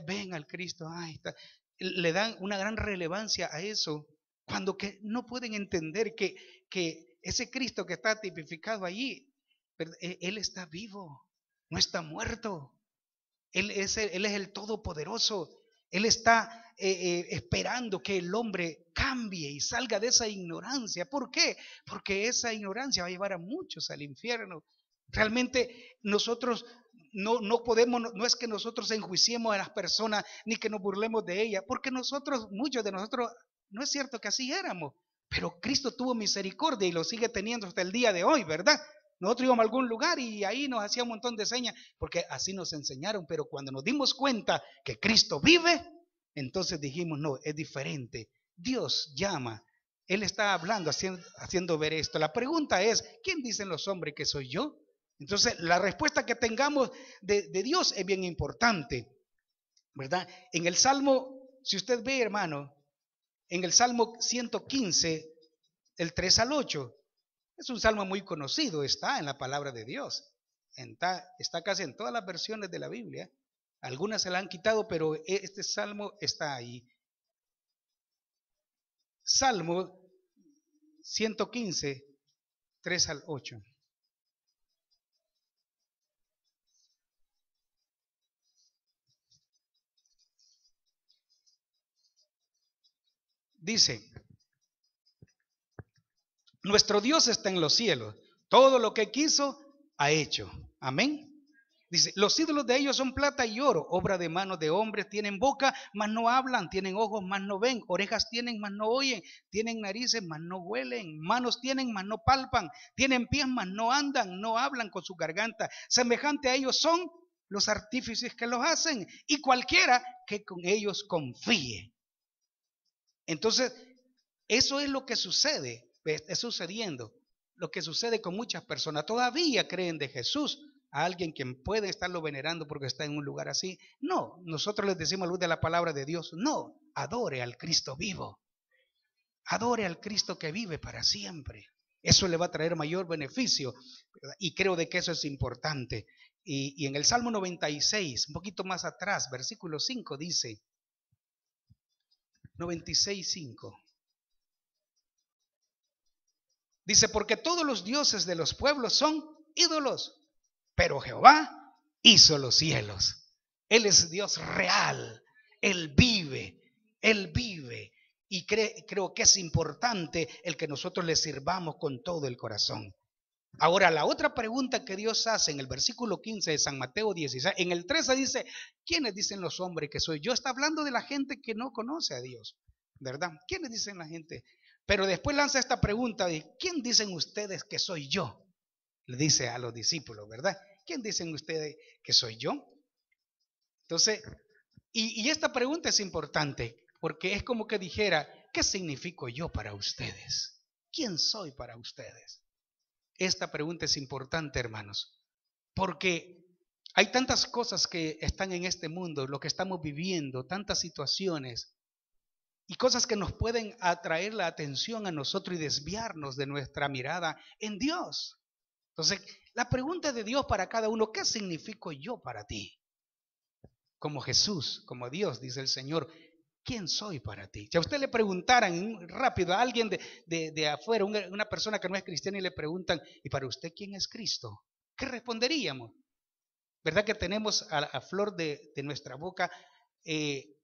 ven al Cristo, ahí está. Le dan una gran relevancia a eso, cuando que no pueden entender que ese Cristo que está tipificado allí, Él está vivo, no está muerto. Él es el Todopoderoso. Él está esperando que el hombre cambie y salga de esa ignorancia. ¿Por qué? Porque esa ignorancia va a llevar a muchos al infierno. Realmente nosotros no podemos, no es que nosotros enjuiciemos a las personas ni que nos burlemos de ellas, porque nosotros, muchos de nosotros, no es cierto que así éramos, pero Cristo tuvo misericordia y lo sigue teniendo hasta el día de hoy, ¿verdad? Nosotros íbamos a algún lugar y ahí nos hacía un montón de señas, porque así nos enseñaron, pero cuando nos dimos cuenta que Cristo vive, entonces dijimos, no, es diferente. Dios llama, Él está hablando, haciendo ver esto. La pregunta es, ¿quién dicen los hombres que soy yo? Entonces, la respuesta que tengamos de Dios es bien importante, ¿verdad? En el Salmo, si usted ve, hermano, en el Salmo 115, el 3 al 8, es un salmo muy conocido, está en la palabra de Dios, está casi en todas las versiones de la Biblia. Algunas se la han quitado, pero este salmo está ahí. Salmo 115, 3 al 8. Dice, nuestro Dios está en los cielos, todo lo que quiso ha hecho. Amén. Dice, los ídolos de ellos son plata y oro, obra de manos de hombres, tienen boca, mas no hablan, tienen ojos, mas no ven, orejas tienen, mas no oyen, tienen narices, mas no huelen, manos tienen, mas no palpan, tienen pies, mas no andan, no hablan con su garganta. Semejante a ellos son los artífices que los hacen y cualquiera que con ellos confíe. Entonces, eso es lo que sucede, es sucediendo, lo que sucede con muchas personas. Todavía creen de Jesús a alguien quien puede estarlo venerando porque está en un lugar así. No, nosotros les decimos a luz de la palabra de Dios, no, adore al Cristo vivo. Adore al Cristo que vive para siempre. Eso le va a traer mayor beneficio, ¿verdad? Y creo de que eso es importante. Y en el Salmo 96, un poquito más atrás, versículo 5 dice, 96:5. Dice, porque todos los dioses de los pueblos son ídolos, pero Jehová hizo los cielos. Él es Dios real, Él vive, Él vive. Y creo que es importante el que nosotros le sirvamos con todo el corazón. Ahora, la otra pregunta que Dios hace en el versículo 15 de San Mateo 16, en el 13 dice, ¿quiénes dicen los hombres que soy yo? Está hablando de la gente que no conoce a Dios, ¿verdad? ¿Quiénes dicen la gente? Pero después lanza esta pregunta de, ¿quién dicen ustedes que soy yo? Le dice a los discípulos, ¿verdad? ¿Quién dicen ustedes que soy yo? Entonces, y esta pregunta es importante, porque es como que dijera, ¿qué significo yo para ustedes? ¿Quién soy para ustedes? Esta pregunta es importante, hermanos, porque hay tantas cosas que están en este mundo, lo que estamos viviendo, tantas situaciones y cosas que nos pueden atraer la atención a nosotros y desviarnos de nuestra mirada en Dios. Entonces, la pregunta de Dios para cada uno, ¿qué significo yo para ti? Como Jesús, como Dios, dice el Señor, ¿quién soy para ti? Si a usted le preguntaran rápido a alguien de afuera, una persona que no es cristiana, y le preguntan, ¿y para usted quién es Cristo? ¿Qué responderíamos? ¿Verdad que tenemos a flor de nuestra boca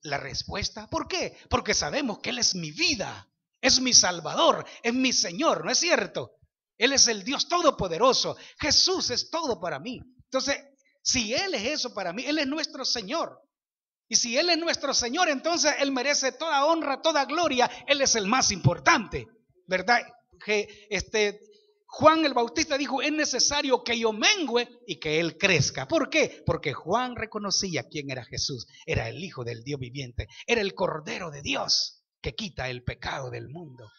la respuesta? ¿Por qué? Porque sabemos que Él es mi vida, es mi Salvador, es mi Señor, ¿no es cierto? Él es el Dios todopoderoso, Jesús es todo para mí. Entonces, si Él es eso para mí, Él es nuestro Señor. Y si Él es nuestro Señor, entonces Él merece toda honra, toda gloria. Él es el más importante, ¿verdad? Juan el Bautista dijo, es necesario que yo mengüe y que Él crezca. ¿Por qué? Porque Juan reconocía quién era Jesús. Era el Hijo del Dios viviente. Era el Cordero de Dios que quita el pecado del mundo.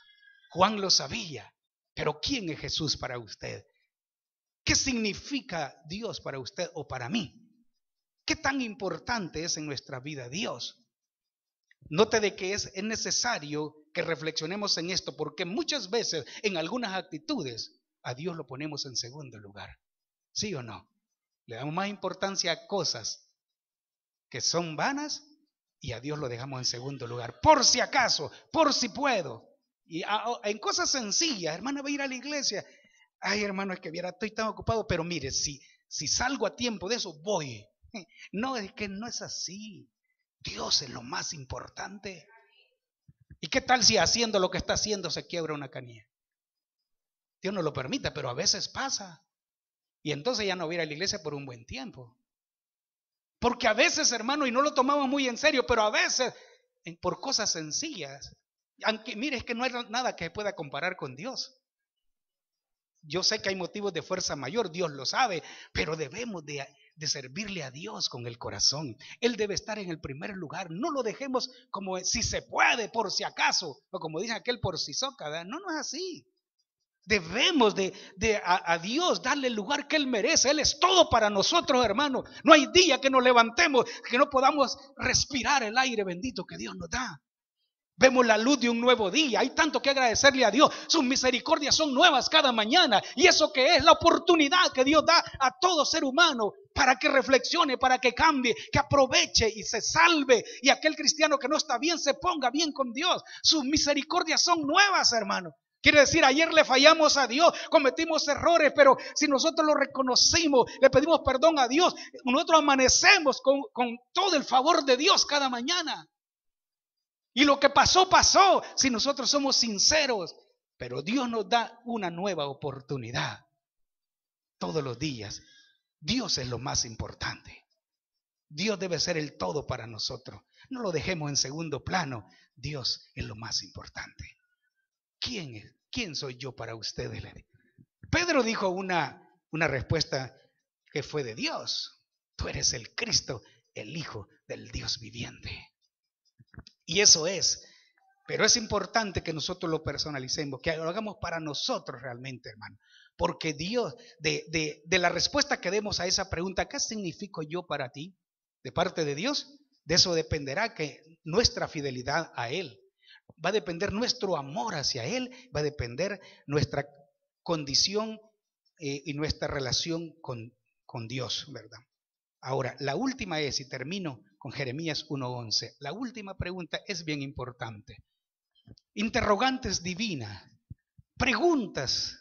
Juan lo sabía. Pero ¿quién es Jesús para usted? ¿Qué significa Dios para usted o para mí? ¿Qué tan importante es en nuestra vida Dios? Note de que es necesario que reflexionemos en esto, porque muchas veces en algunas actitudes a Dios lo ponemos en segundo lugar. ¿Sí o no? Le damos más importancia a cosas que son vanas y a Dios lo dejamos en segundo lugar. Por si acaso, por si puedo. Y en cosas sencillas, hermano, voy a ir a la iglesia. Ay, hermano, es que viera, estoy tan ocupado, pero mire, si salgo a tiempo de eso, voy. No, es que no es así. Dios es lo más importante. ¿Y qué tal si haciendo lo que está haciendo se quiebra una canilla? Dios no lo permite, pero a veces pasa. Y entonces ya no voy a ir a la iglesia por un buen tiempo. Porque a veces, hermano, y no lo tomamos muy en serio, pero a veces, por cosas sencillas, aunque mire, es que no hay nada que pueda comparar con Dios. Yo sé que hay motivos de fuerza mayor, Dios lo sabe, pero debemos de servirle a Dios con el corazón. Él debe estar en el primer lugar. No lo dejemos como si se puede, por si acaso, o como dice aquel, por si soca, ¿verdad? No, no es así. Debemos a Dios darle el lugar que Él merece. Él es todo para nosotros, hermano. No hay día que nos levantemos que no podamos respirar el aire bendito que Dios nos da. Vemos la luz de un nuevo día. Hay tanto que agradecerle a Dios. Sus misericordias son nuevas cada mañana. Y eso que es la oportunidad que Dios da a todo ser humano para que reflexione, para que cambie, que aproveche y se salve. Y aquel cristiano que no está bien se ponga bien con Dios. Sus misericordias son nuevas, hermano. Quiere decir, ayer le fallamos a Dios, cometimos errores, pero si nosotros lo reconocimos, le pedimos perdón a Dios, nosotros amanecemos con todo el favor de Dios cada mañana. Y lo que pasó, pasó, si nosotros somos sinceros. Pero Dios nos da una nueva oportunidad todos los días. Dios es lo más importante. Dios debe ser el todo para nosotros. No lo dejemos en segundo plano. Dios es lo más importante. ¿Quién es? ¿Quién soy yo para ustedes? Pedro dijo una respuesta que fue de Dios. Tú eres el Cristo, el Hijo del Dios viviente. Y eso es. Pero es importante que nosotros lo personalicemos, que lo hagamos para nosotros realmente, hermano. Porque Dios, de la respuesta que demos a esa pregunta, ¿qué significo yo para ti? De parte de Dios, de eso dependerá que nuestra fidelidad a Él. Va a depender nuestro amor hacia Él, va a depender nuestra condición y nuestra relación con Dios, ¿verdad? Ahora, la última es, y termino con Jeremías 1:11, la última pregunta es bien importante. Interrogantes divinas, preguntas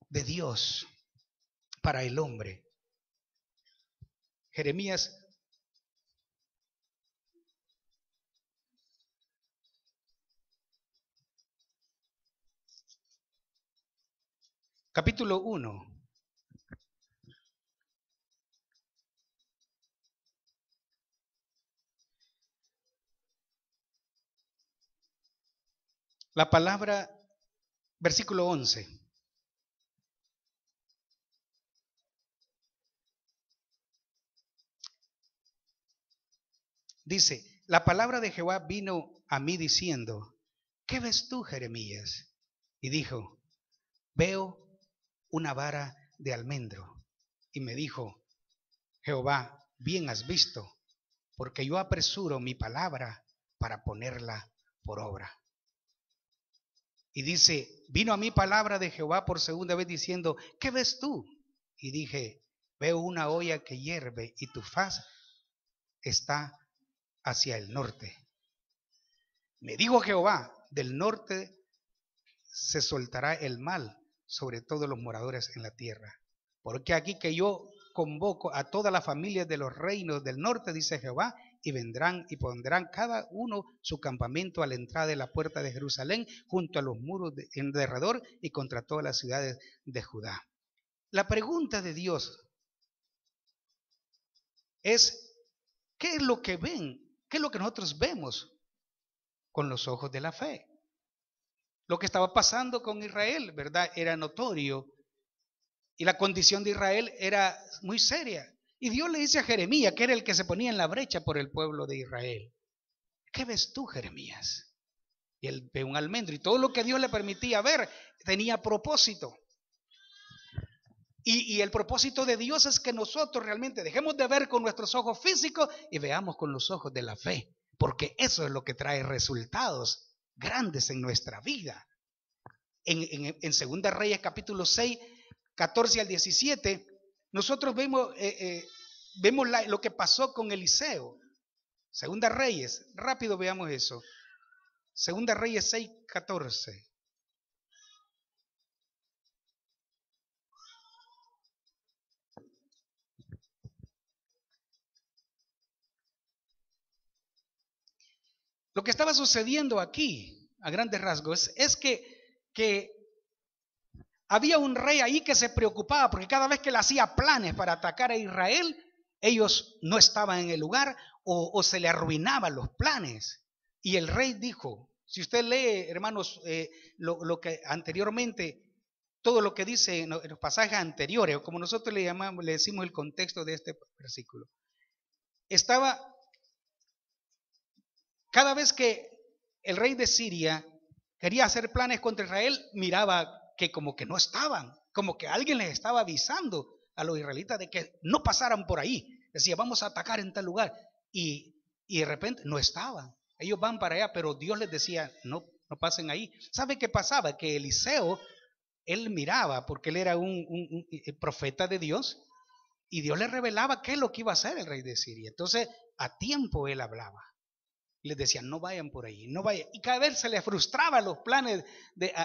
de Dios para el hombre. Jeremías capítulo 1. La palabra, versículo 11. Dice, la palabra de Jehová vino a mí diciendo, ¿qué ves tú, Jeremías? Y dijo, veo una vara de almendro. Y me dijo, Jehová, bien has visto, porque yo apresuro mi palabra para ponerla por obra. Y dice, vino a mí palabra de Jehová por segunda vez diciendo, ¿qué ves tú? Y dije, veo una olla que hierve y tu faz está hacia el norte. Me dijo Jehová, del norte se soltará el mal sobre todos los moradores en la tierra. Porque aquí que yo convoco a todas las familias de los reinos del norte, dice Jehová, y vendrán y pondrán cada uno su campamento a la entrada de la puerta de Jerusalén, junto a los muros en derredor y contra todas las ciudades de Judá. La pregunta de Dios es, ¿qué es lo que ven? ¿Qué es lo que nosotros vemos con los ojos de la fe? Lo que estaba pasando con Israel, ¿verdad? Era notorio. Y la condición de Israel era muy seria. Y Dios le dice a Jeremías, que era el que se ponía en la brecha por el pueblo de Israel, ¿qué ves tú, Jeremías? Y él ve un almendro y todo lo que Dios le permitía ver tenía propósito. Y el propósito de Dios es que nosotros realmente dejemos de ver con nuestros ojos físicos y veamos con los ojos de la fe, porque eso es lo que trae resultados grandes en nuestra vida. En Segunda Reyes capítulo 6, 14 al 17, nosotros vemos lo que pasó con Eliseo. Segunda Reyes, rápido veamos eso. Segunda Reyes 6, 14. Lo que estaba sucediendo aquí, a grandes rasgos, es que había un rey ahí que se preocupaba porque cada vez que él hacía planes para atacar a Israel, ellos no estaban en el lugar o se le arruinaban los planes. Y el rey dijo, si usted lee, hermanos, lo que anteriormente, todo lo que dice en los pasajes anteriores, o como nosotros le llamamos, le decimos el contexto de este versículo, estaba, cada vez que el rey de Siria quería hacer planes contra Israel, miraba que como que no estaban, como que alguien les estaba avisando a los israelitas de que no pasaran por ahí. Decía, vamos a atacar en tal lugar. Y de repente no estaban. Ellos van para allá, pero Dios les decía, no pasen ahí. ¿Sabe qué pasaba? Que Eliseo, él miraba, porque él era un profeta de Dios, y Dios le revelaba qué es lo que iba a hacer el rey de Siria. Entonces, a tiempo él hablaba. Les decía, no vayan por ahí, no vayan. Y cada vez se le frustraban los planes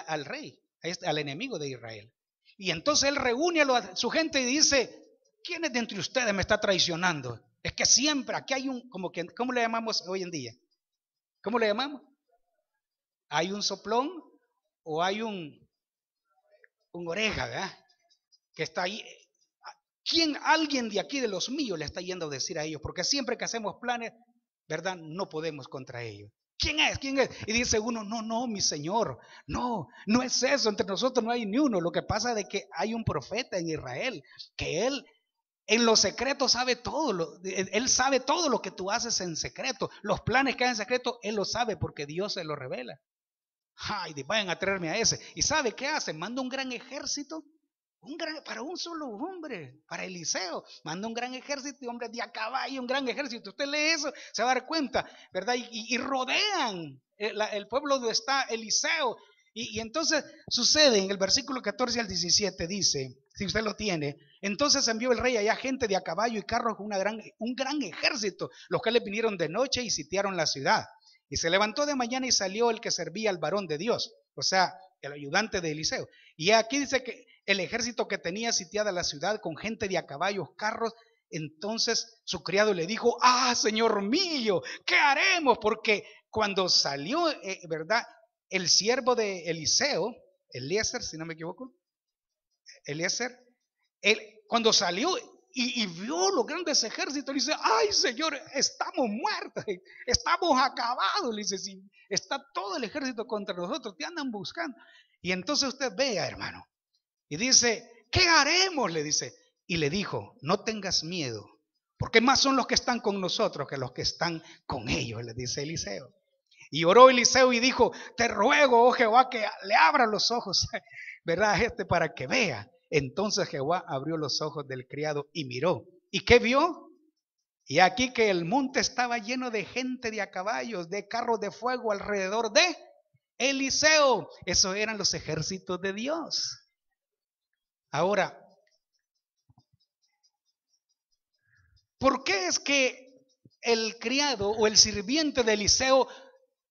al rey, al enemigo de Israel. Y entonces él reúne a su gente y dice, ¿quién es de entre ustedes me está traicionando? Es que siempre, aquí hay un, como que, ¿cómo le llamamos hoy en día? ¿Cómo le llamamos? ¿Hay un soplón o hay un oreja, ¿verdad? Que está ahí. Alguien de aquí de los míos le está yendo a decir a ellos? Porque siempre que hacemos planes, ¿verdad? No podemos contra ellos. ¿Quién es? ¿Quién es? Y dice uno, no, mi señor, no es eso, entre nosotros no hay ni uno. Lo que pasa es que hay un profeta en Israel, que él en lo secreto sabe todo, él sabe todo lo que tú haces en secreto, los planes que hay en secreto, él lo sabe porque Dios se lo revela. Ay, vayan a traerme a ese. ¿Y sabe qué hace? Manda un gran ejército. Para un solo hombre, para Eliseo, manda un gran ejército de hombres de a caballo, un gran ejército. Usted lee eso, se va a dar cuenta, ¿verdad? Y rodean el pueblo donde está Eliseo. Y entonces sucede en el versículo 14 al 17, dice, si usted lo tiene, entonces envió el rey allá gente de a caballo y carros con un gran ejército, los cuales vinieron de noche y sitiaron la ciudad. Y se levantó de mañana y salió el que servía al varón de Dios, o sea, el ayudante de Eliseo. Y aquí dice que el ejército que tenía sitiada la ciudad con gente de a caballos, carros, entonces su criado le dijo, señor mío, ¿qué haremos? Porque cuando salió, ¿verdad? El siervo de Eliseo, Eliezer, si no me equivoco, Eliezer, cuando salió y vio los grandes ejércitos, dice, ay señor, estamos muertos, estamos acabados, le dice, si está todo el ejército contra nosotros, te andan buscando. Y entonces usted vea, hermano, y dice, ¿qué haremos? Le dice, y le dijo, no tengas miedo, porque más son los que están con nosotros que los que están con ellos, le dice Eliseo. Y oró Eliseo y dijo, te ruego, oh Jehová, que le abra los ojos, ¿verdad? Para que vea. Entonces Jehová abrió los ojos del criado y miró. ¿Y qué vio? Y aquí que el monte estaba lleno de gente de a caballos, de carros de fuego alrededor de Eliseo. Esos eran los ejércitos de Dios. Ahora, ¿por qué es que el criado o el sirviente de Eliseo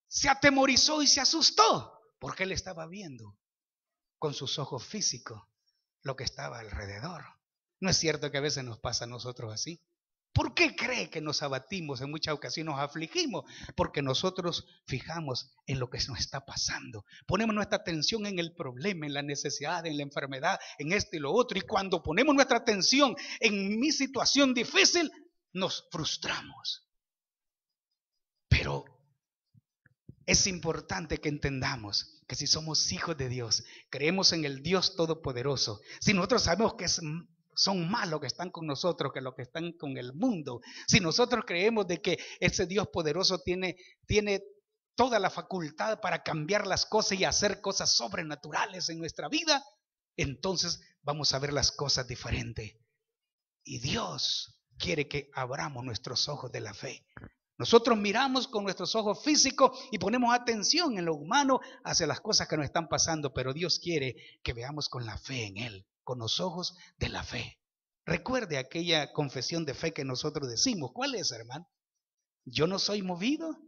se atemorizó y se asustó? Porque él estaba viendo con sus ojos físicos lo que estaba alrededor. ¿No es cierto que a veces nos pasa a nosotros así? ¿Por qué cree que nos abatimos en muchas ocasiones, nos afligimos? Porque nosotros fijamos en lo que nos está pasando. Ponemos nuestra atención en el problema, en la necesidad, en la enfermedad, en esto y lo otro. Y cuando ponemos nuestra atención en mi situación difícil, nos frustramos. Pero es importante que entendamos que si somos hijos de Dios, creemos en el Dios Todopoderoso, si nosotros sabemos que son más los que están con nosotros que los que están con el mundo, si nosotros creemos de que ese Dios poderoso tiene toda la facultad para cambiar las cosas y hacer cosas sobrenaturales en nuestra vida, entonces vamos a ver las cosas diferentes. Y Dios quiere que abramos nuestros ojos de la fe. Nosotros miramos con nuestros ojos físicos y ponemos atención en lo humano hacia las cosas que nos están pasando, pero Dios quiere que veamos con la fe en Él, con los ojos de la fe. Recuerde aquella confesión de fe que nosotros decimos. ¿Cuál es, hermano? Yo no soy movido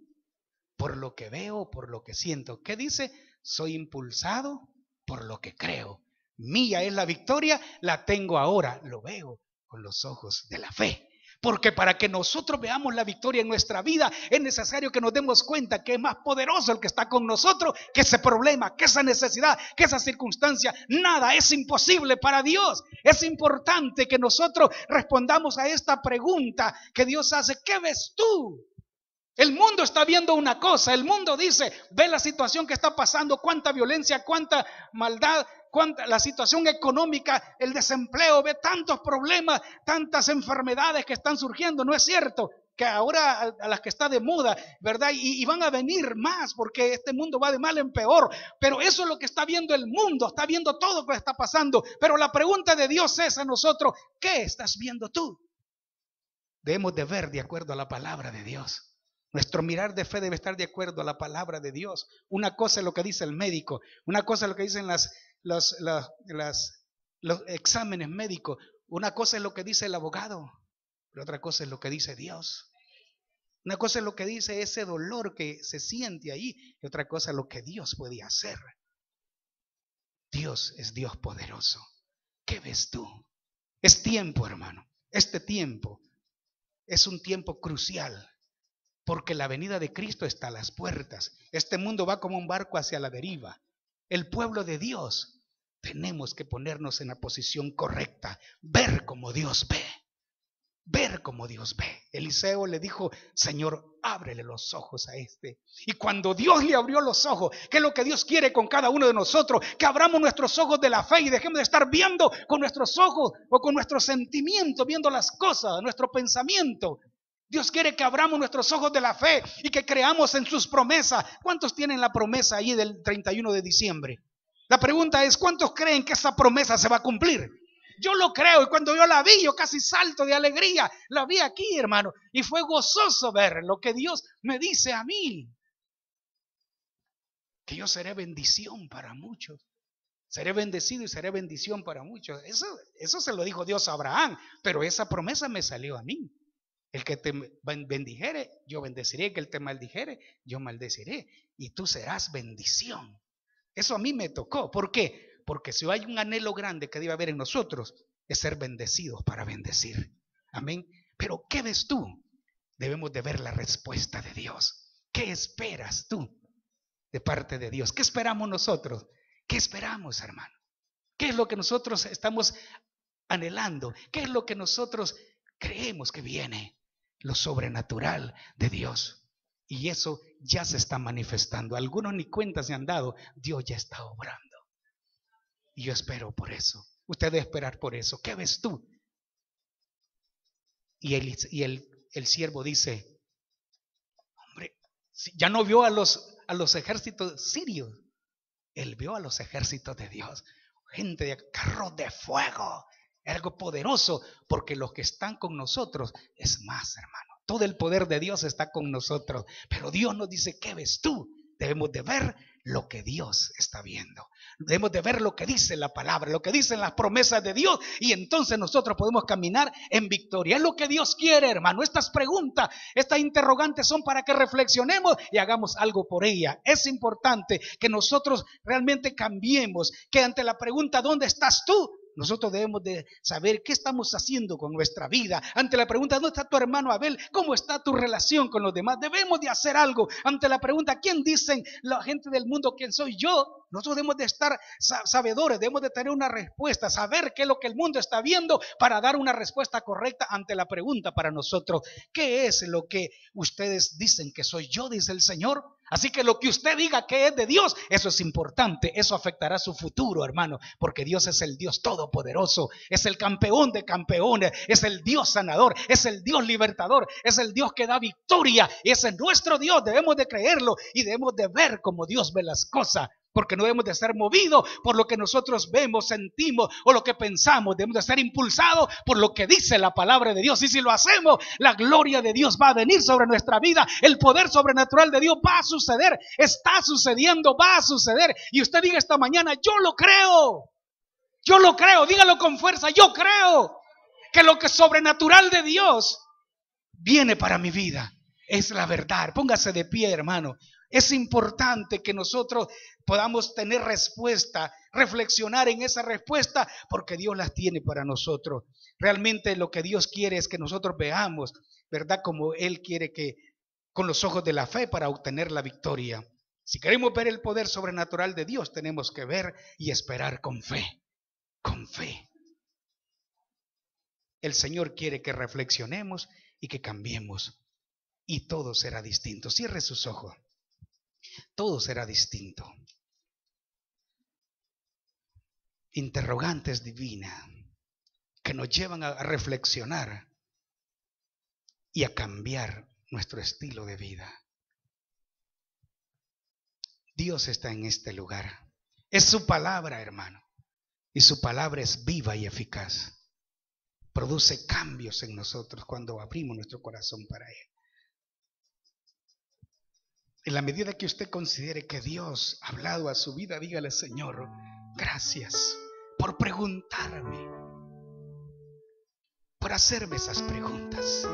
por lo que veo, por lo que siento. ¿Qué dice? Soy impulsado por lo que creo. Mía es la victoria, la tengo ahora, lo veo con los ojos de la fe. Porque para que nosotros veamos la victoria en nuestra vida es necesario que nos demos cuenta que es más poderoso el que está con nosotros que ese problema, que esa necesidad, que esa circunstancia. Nada es imposible para Dios. Es importante que nosotros respondamos a esta pregunta que Dios hace. ¿Qué ves tú? El mundo está viendo una cosa. El mundo dice, ve la situación que está pasando, cuánta violencia, cuánta maldad, la situación económica, el desempleo, ve tantos problemas, tantas enfermedades que están surgiendo. No es cierto que ahora a las que está de moda, ¿verdad? Y van a venir más porque este mundo va de mal en peor. Pero eso es lo que está viendo el mundo, está viendo todo lo que está pasando. Pero la pregunta de Dios es a nosotros, ¿qué estás viendo tú? Debemos de ver de acuerdo a la palabra de Dios. Nuestro mirar de fe debe estar de acuerdo a la palabra de Dios. Una cosa es lo que dice el médico, una cosa es lo que dicen los exámenes médicos, una cosa es lo que dice el abogado, pero otra cosa es lo que dice Dios. Una cosa es lo que dice ese dolor que se siente ahí, y otra cosa es lo que Dios puede hacer. Dios es Dios poderoso. ¿Qué ves tú? Es tiempo, hermano. Este tiempo es un tiempo crucial. Porque la venida de Cristo está a las puertas. Este mundo va como un barco hacia la deriva. El pueblo de Dios tenemos que ponernos en la posición correcta. Ver como Dios ve. Ver como Dios ve. Eliseo le dijo, Señor, ábrele los ojos a este. Y cuando Dios le abrió los ojos, ¿qué es lo que Dios quiere con cada uno de nosotros? Que abramos nuestros ojos de la fe y dejemos de estar viendo con nuestros ojos o con nuestros sentimientos, viendo las cosas, nuestro pensamiento. Dios quiere que abramos nuestros ojos de la fe y que creamos en sus promesas. ¿Cuántos tienen la promesa ahí del 31 de diciembre? La pregunta es, ¿cuántos creen que esa promesa se va a cumplir? Yo lo creo, y cuando yo la vi, yo casi salto de alegría. La vi aquí, hermano, y fue gozoso ver lo que Dios me dice a mí. Que yo seré bendición para muchos. Seré bendecido y seré bendición para muchos. Eso se lo dijo Dios a Abraham, pero esa promesa me salió a mí. El que te bendijere, yo bendeciré. El que te maldijere, yo maldeciré. Y tú serás bendición. Eso a mí me tocó. ¿Por qué? Porque si hay un anhelo grande que debe haber en nosotros, es ser bendecidos para bendecir. Amén. Pero ¿qué ves tú? Debemos de ver la respuesta de Dios. ¿Qué esperas tú de parte de Dios? ¿Qué esperamos nosotros? ¿Qué esperamos, hermano? ¿Qué es lo que nosotros estamos anhelando? ¿Qué es lo que nosotros creemos que viene? Lo sobrenatural de Dios. Y eso ya se está manifestando. Algunos ni cuenta se han dado. Dios ya está obrando. Y yo espero por eso. Usted debe esperar por eso. ¿Qué ves tú? Y el siervo dice, hombre, ya no vio a los ejércitos sirios. Él vio a los ejércitos de Dios. Gente de carros de fuego. Algo poderoso, porque los que están con nosotros es más, hermano. Todo el poder de Dios está con nosotros, pero Dios nos dice, ¿qué ves tú? Debemos de ver lo que Dios está viendo. Debemos de ver lo que dice la palabra, lo que dicen las promesas de Dios, y entonces nosotros podemos caminar en victoria. Es lo que Dios quiere, hermano. Estas preguntas, estas interrogantes son para que reflexionemos y hagamos algo por ella. Es importante que nosotros realmente cambiemos, que ante la pregunta, ¿dónde estás tú?, nosotros debemos de saber qué estamos haciendo con nuestra vida. Ante la pregunta, ¿dónde está tu hermano Abel? ¿Cómo está tu relación con los demás? Debemos de hacer algo. Ante la pregunta, ¿quién dicen la gente del mundo quién soy yo? Nosotros debemos de estar sabedores, debemos de tener una respuesta, saber qué es lo que el mundo está viendo para dar una respuesta correcta ante la pregunta para nosotros. ¿Qué es lo que ustedes dicen que soy yo? Dice el Señor. Así que lo que usted diga que es de Dios, eso es importante, eso afectará su futuro, hermano, porque Dios es el Dios todopoderoso, es el campeón de campeones, es el Dios sanador, es el Dios libertador, es el Dios que da victoria, y ese es nuestro Dios. Debemos de creerlo y debemos de ver como Dios ve las cosas. Porque no debemos de ser movidos por lo que nosotros vemos, sentimos o lo que pensamos. Debemos de ser impulsados por lo que dice la palabra de Dios. Y si lo hacemos, la gloria de Dios va a venir sobre nuestra vida. El poder sobrenatural de Dios va a suceder. Está sucediendo, va a suceder. Y usted diga esta mañana, yo lo creo. Yo lo creo, dígalo con fuerza. Yo creo que lo que es sobrenatural de Dios viene para mi vida. Es la verdad. Póngase de pie, hermano. Es importante que nosotros podamos tener respuesta, reflexionar en esa respuesta, porque Dios las tiene para nosotros. Realmente lo que Dios quiere es que nosotros veamos, ¿verdad? Como Él quiere que, con los ojos de la fe para obtener la victoria. Si queremos ver el poder sobrenatural de Dios, tenemos que ver y esperar con fe, con fe. El Señor quiere que reflexionemos y que cambiemos, y todo será distinto. Cierre sus ojos. Todo será distinto. Interrogantes divinas que nos llevan a reflexionar y a cambiar nuestro estilo de vida. Dios está en este lugar. Es su palabra, hermano. Y su palabra es viva y eficaz. Produce cambios en nosotros cuando abrimos nuestro corazón para Él. En la medida que usted considere que Dios ha hablado a su vida, dígale: Señor, gracias por preguntarme, por hacerme esas preguntas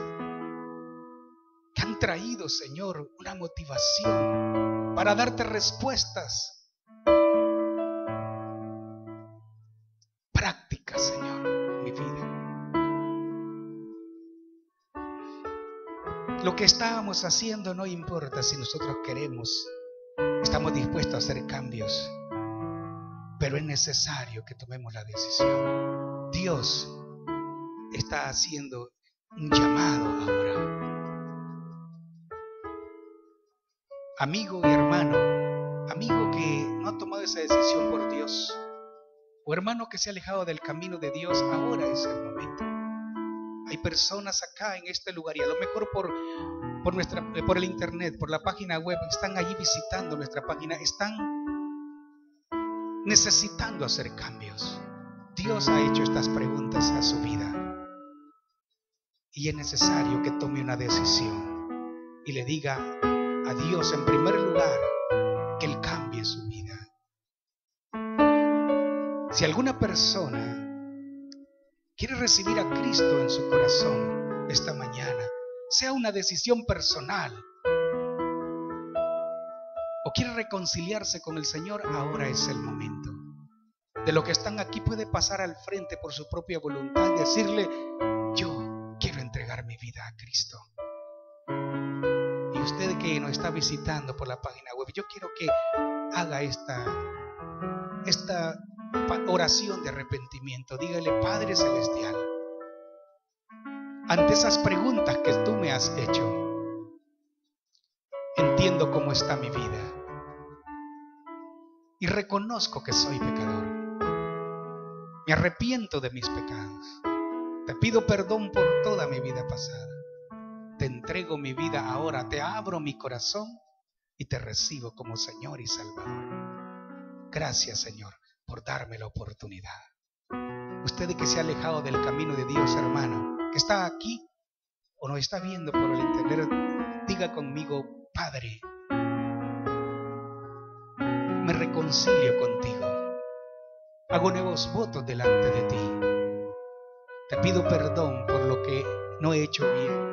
que han traído, Señor, una motivación para darte respuestas prácticas, Señor, en mi vida. Lo que estábamos haciendo no importa si nosotros queremos, estamos dispuestos a hacer cambios, pero es necesario que tomemos la decisión. Dios está haciendo un llamado ahora. Amigo y hermano, amigo que no ha tomado esa decisión por Dios, o hermano que se ha alejado del camino de Dios, ahora es el momento. Hay personas acá en este lugar y a lo mejor por el internet, por la página web, están allí visitando nuestra página, están necesitando hacer cambios. Dios ha hecho estas preguntas a su vida y es necesario que tome una decisión y le diga a Dios en primer lugar que Él cambie su vida. Si alguna persona quiere recibir a Cristo en su corazón esta mañana, sea una decisión personal, o quiere reconciliarse con el Señor, ahora es el momento. De los que están aquí puede pasar al frente por su propia voluntad y decirle: yo quiero entregar mi vida a Cristo. Y usted que nos está visitando por la página web, yo quiero que haga esta oración de arrepentimiento. Dígale: Padre Celestial, ante esas preguntas que tú me has hecho, entiendo cómo está mi vida y reconozco que soy pecador. Me arrepiento de mis pecados. Te pido perdón por toda mi vida pasada. Te entrego mi vida ahora, te abro mi corazón y te recibo como Señor y Salvador. Gracias, Señor, por darme la oportunidad. Usted que se ha alejado del camino de Dios, hermano, que está aquí o nos está viendo por el internet, diga conmigo: Padre, me reconcilio contigo. Hago nuevos votos delante de ti. Te pido perdón por lo que no he hecho bien.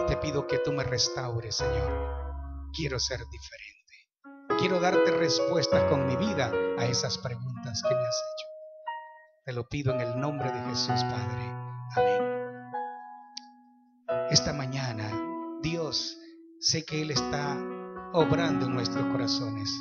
Y te pido que tú me restaures, Señor. Quiero ser diferente. Quiero darte respuestas con mi vida a esas preguntas que me has hecho. Te lo pido en el nombre de Jesús, Padre. Amén. Esta mañana, Dios, sé que Él está obrando en nuestros corazones.